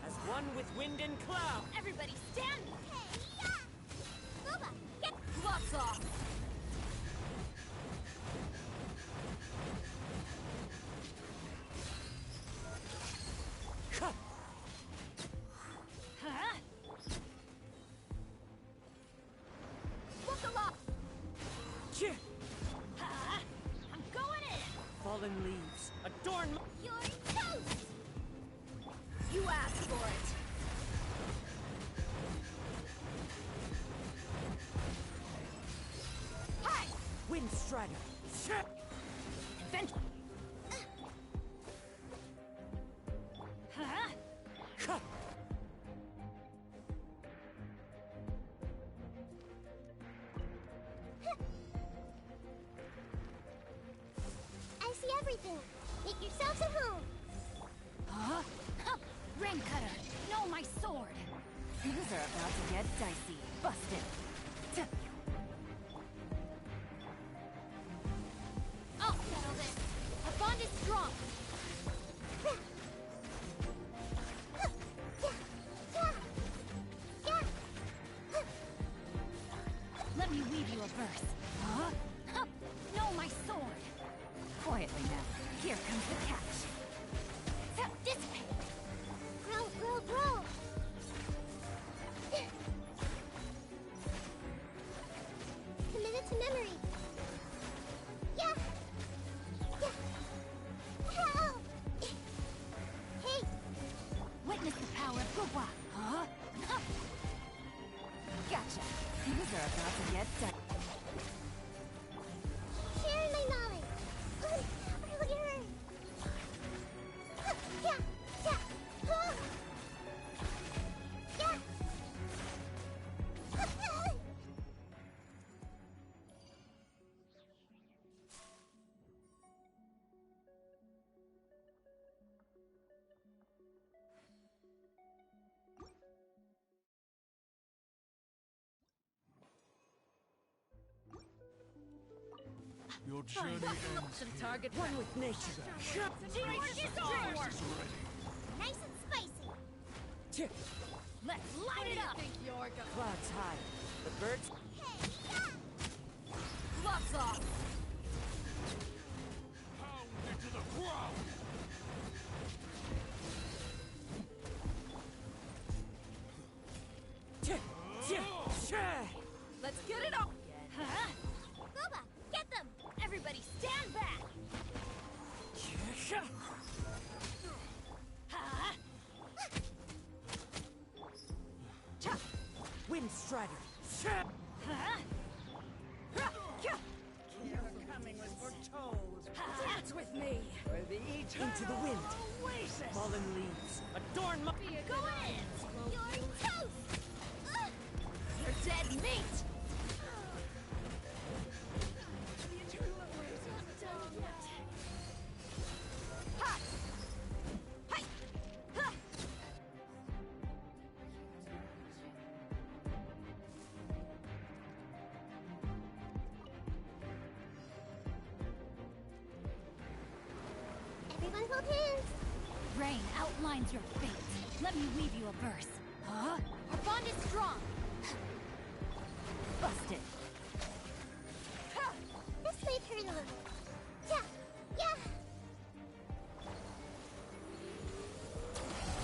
As one with wind and cloud. Everybody stand! Hey, yeah! Booba, get gloves off! Huh? Look aloft! I'm going in! Fallen leaves. Adorn my... You're toast! You asked for it! Hi! Wind Strider. Adventure! Huh? I see everything. Make yourselves at home. Huh? Rain cutter. Know my sword. Things are about to get dicey. Busted. I'll settle this. Our bond is strong. Let me weave you a verse. Huh? Know my sword. Quietly now. Here comes the catch. This way. Grow, grow, grow. Commit it to memory. Your journey ends to the target. One with nature. Teamwork is teamwork. Nice and spicy. Let's light it up! Clouds high. The birds. Gloves off! pound into the ground. Let's get it up! Booba, get them! Everybody stand back! Wind Strider. Coming was foretold. Dance with me! Into the wind. Fallen leaves. Adorn my. Go in! You're toast! You're dead meat! Everyone hold hands. Rain outlines your fate. Let me weave you a verse. Huh? Our bond is strong. Busted. This might hurt a little. Yeah, yeah.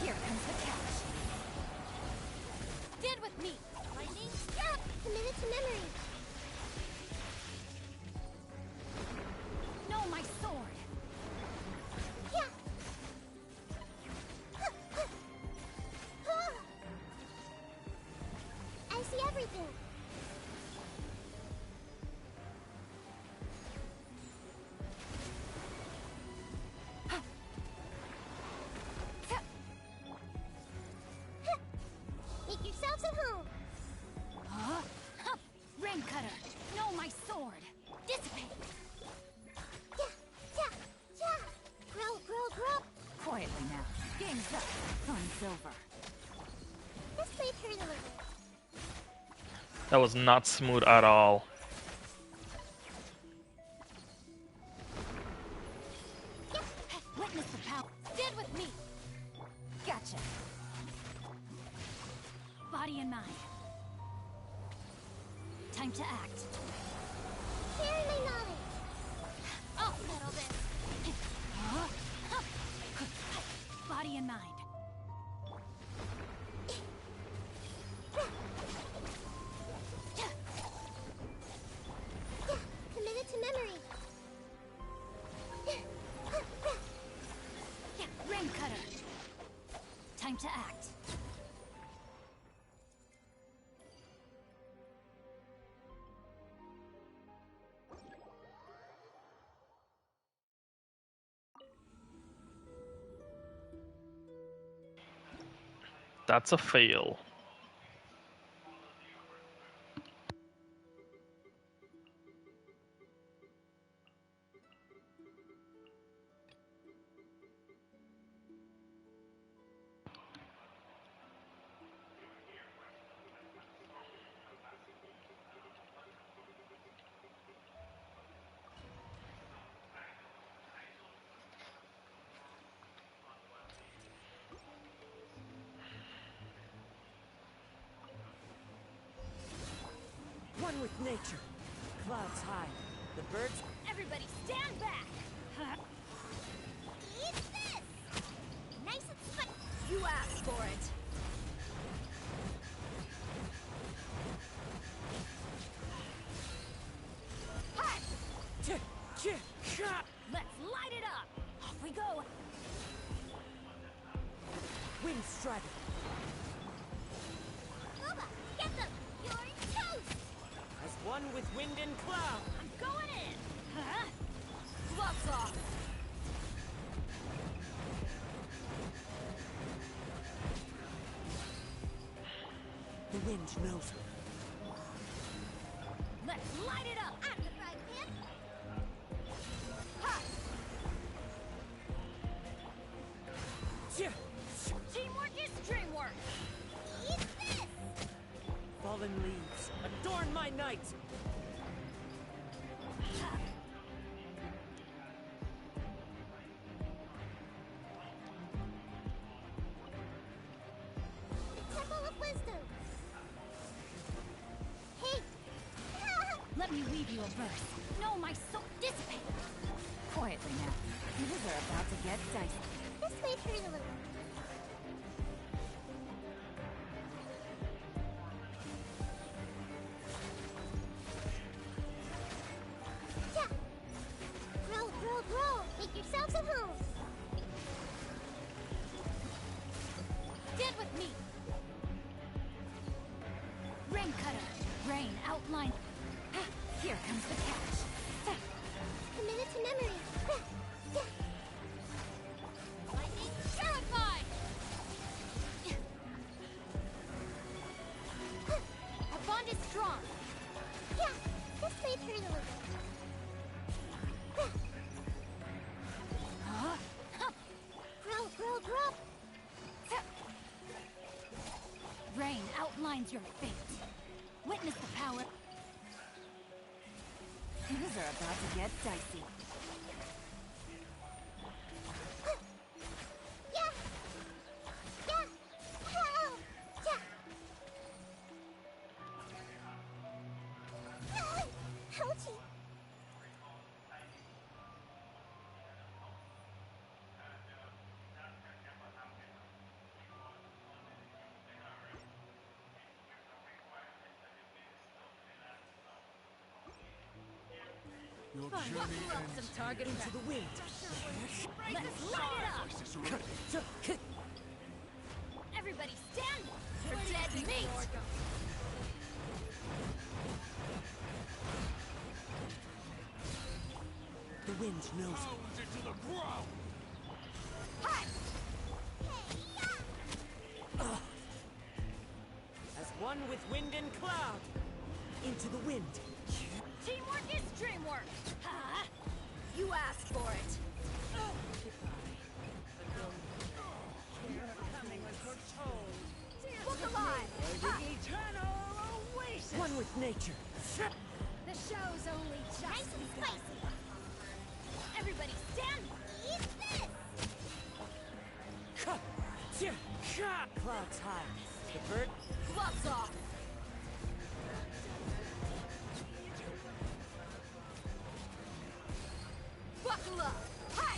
Here comes the catch. Stand with me. Lightning, stop. Commit it to memory. No, my sword. Yeah. I see everything. Make yourselves at home. Huh? Rain cutter. No, my sword. Dissipate. Yeah, yeah, yeah. Grow. Quietly now. Game's up. Fun's over. This might hurt a little. That was not smooth at all. Witness the power. Stand with me. Gotcha. Body and mind. Time to act. Share my knowledge. I'll settle this. Huh? Body and mind. Commit it to memory. Rain cutter. Time to act. That's a fail. One with nature. Clouds high. The birds. Everybody stand back! Eat this. Nice and spicy. You asked for it. Let's light it up! Off we go! Wind Strider. Booba, get them. You're toast. As one with wind and cloud. I'm going in! Huh? Gloves off! The wind knows me. Let's light it up! I'm the frying pan. Ha! Yeah. Teamwork is dreamwork! Eat this. Fallen leaves. Adorn my night. weave you a verse. No, my soul dissipate. Quietly now. Things are about to get dicey. This might hurt a little. Yeah. Grow, grow, grow. Make yourselves at home. Stand with me. Rain cutter. Rain outline. Here comes the catch. Commit to memory. Lightning terrified. Our bond is strong. Yeah, this might hurt a little. Grow, grow, grow. Rain outlines your fate. Witness the power. Things are about to get dicey. Yeah. Yeah. Help. Yeah. Ouchie. Your Fine, journey buckle up ends some target into the wind. Let's light it up. Everybody stand for dead meat. The wind knows me. Pound into the ground! As one with wind and cloud. Into the wind. Teamwork is dreamwork. Huh? You asked for it. Look alive. One with nature. The show's only just begun. Everybody stand. Eat this. Clouds high. The bird. Gloves off. Buckle up. Hi.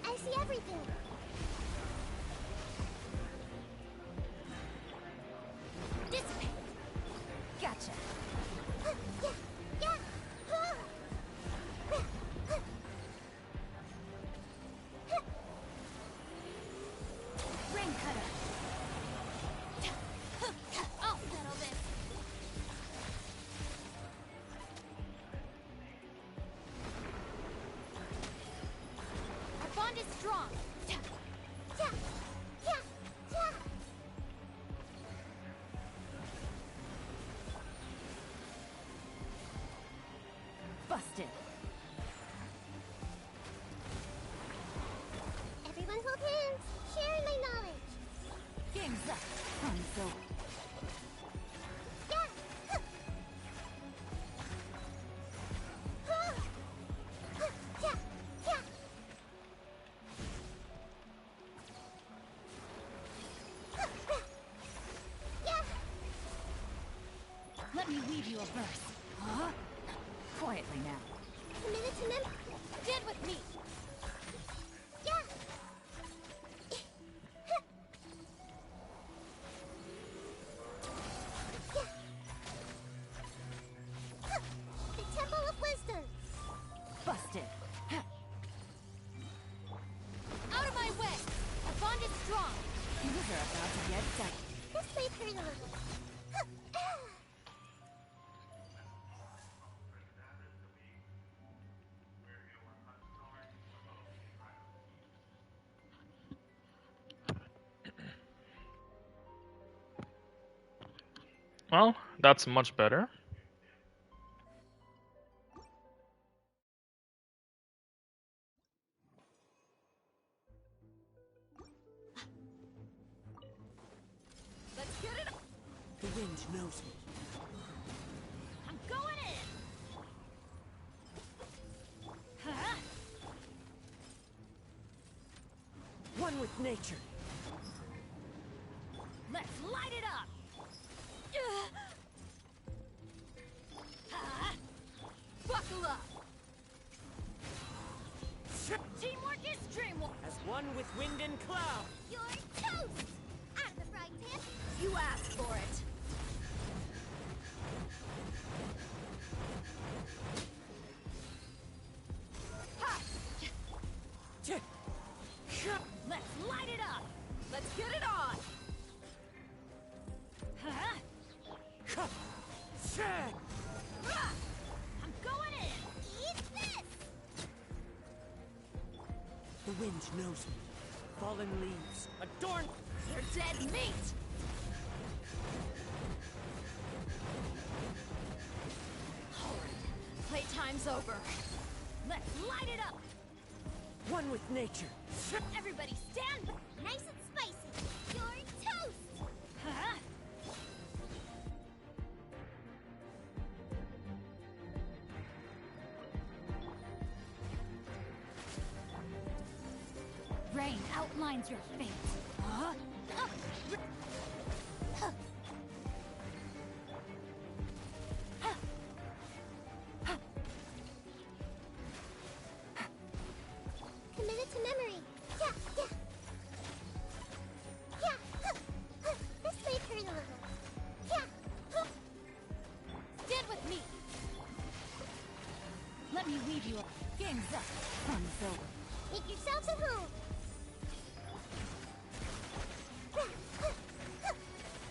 I see everything. Dissipate. Gotcha. Yeah. Yeah. Rain cutter. I'll settle this. Our bond is strong. Yeah. Yeah. Yeah. Busted. Everyone hold hands. Sharing my knowledge. Game's up. Fun's over. Yeah. Yeah. Yeah. Yeah. Let me weave you a verse. Huh? Quietly now. Commit to memory. Stand with me. Yeah. The Temple of Wisdom. Busted. Out of my way. Our bond is strong. Things are about to get dicey. This might hurt a little. Well, that's much better. Let's get it. The wind knows me. I'm going in. Huh? with nature. Let's light it up! Buckle up! Teamwork is dreamwork! As one with wind and cloud. You're toast! Out of the frying pan! You asked for it. Let's light it up! Let's get it on! I'm going in! Eat this! The wind knows me. Fallen leaves, adorn. You're dead meat! Alright, playtime's over. Let's light it up! One with nature. Everybody stand! Nice and spicy! You're toast! Rain outlines your fate. Committed to memory. Yeah, yeah. Yeah. This may hurt a little. Yeah. Stand with me! Let me weave you up. Game's up. Fun's over. Make yourselves at home.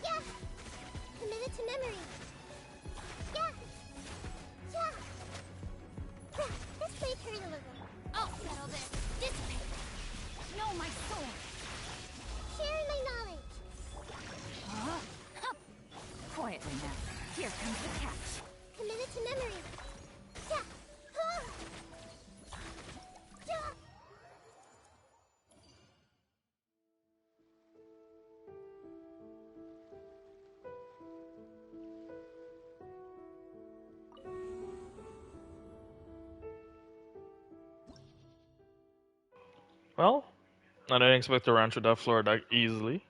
Yeah. Committed to memory. Yeah. Yeah. This may hurt a little. I'll settle this. Dissipate. Know my soul. Sharing my knowledge. Quietly now. Here comes the catch. Committed to memory. Yeah. Yeah. Well, I didn't expect to run through that floor that easily.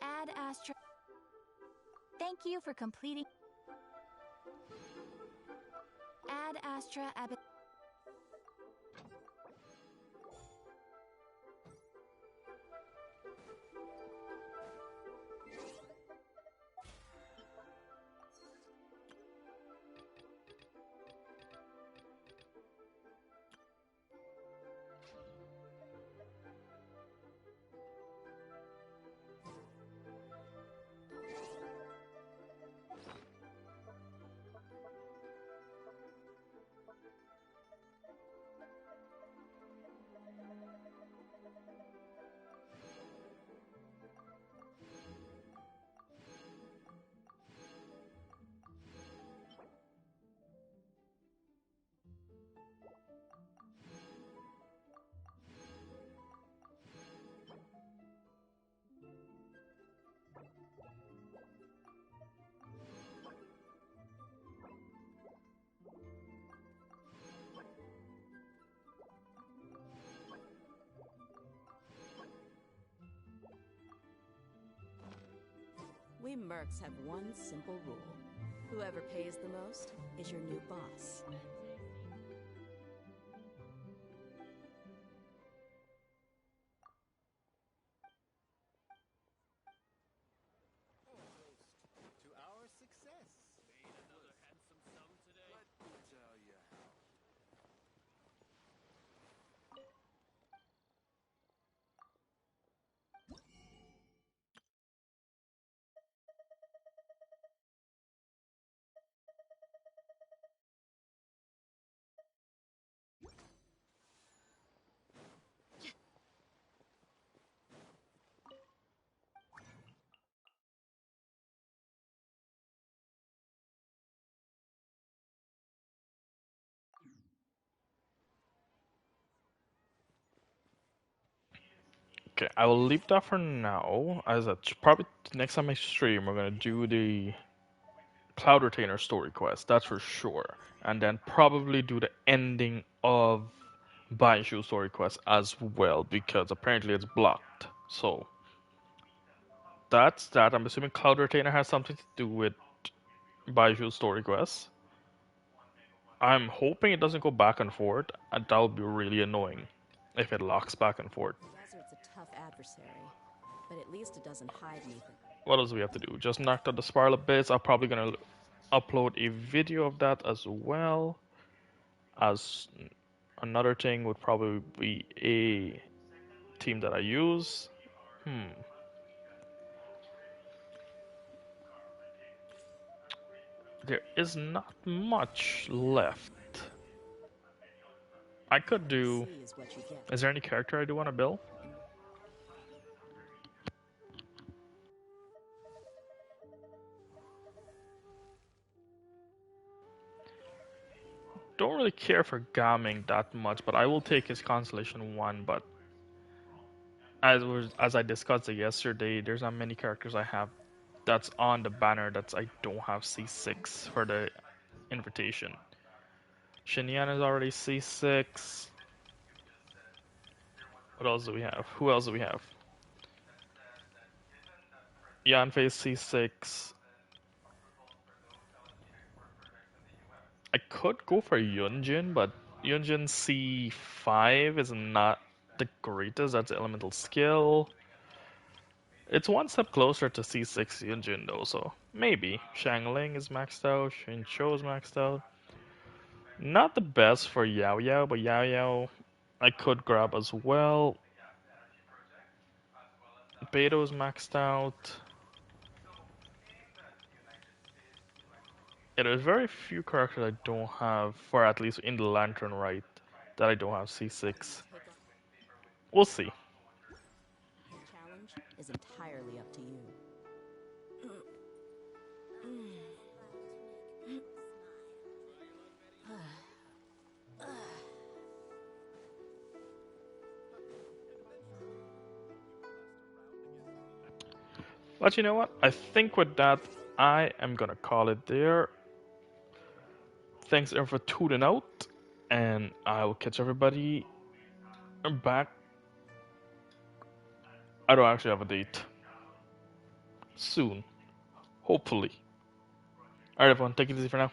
Ad Astra. Thank you for completing. Ad Astra Ab. mercs have one simple rule. Whoever pays the most is your new boss. To our success. Made another handsome sum today. Let me tell you how. Okay, I will leave that for now. As a probably next time I stream, we're gonna do the Cloud Retainer story quest. That's for sure, and then probably do the ending of Baizhu story quest as well because apparently it's blocked. So that's that. I'm assuming Cloud Retainer has something to do with Baizhu story quest. I'm hoping it doesn't go back and forth, and that would be really annoying if it locks back and forth. The desert's a tough adversary, but at least it doesn't hide anything. What else do we have to do? Just knocked out the spiral bits. I'm probably gonna upload a video of that as well. As another thing would probably be a team that I use. There is not much left. I could do. Is there any character I do want to build? Don't really care for Gaming that much, but I will take his Constellation 1. But as I discussed it yesterday, there's not many characters I have that's on the banner that I don't have C6 for the invitation. Shinyan is already C6. What else do we have? Who else do we have? Yanfei is C6. I could go for Yunjin, but Yunjin C5 is not the greatest. That's elemental skill. It's one step closer to C6 Yunjin though, so maybe. Shangling is maxed out, Shincho is maxed out. Not the best for Yao Yao, but Yao Yao I could grab as well. Beto is maxed out. Yeah, there's very few characters I don't have, for at least in the Lantern Rite, that I don't have C6. We'll see. The challenge is entirely up to you. But you know what? I think with that, I am gonna call it there. Thanks everyone for tuning out, and I will catch everybody back. I don't actually have a date. Soon. Hopefully. Alright everyone, take it easy for now.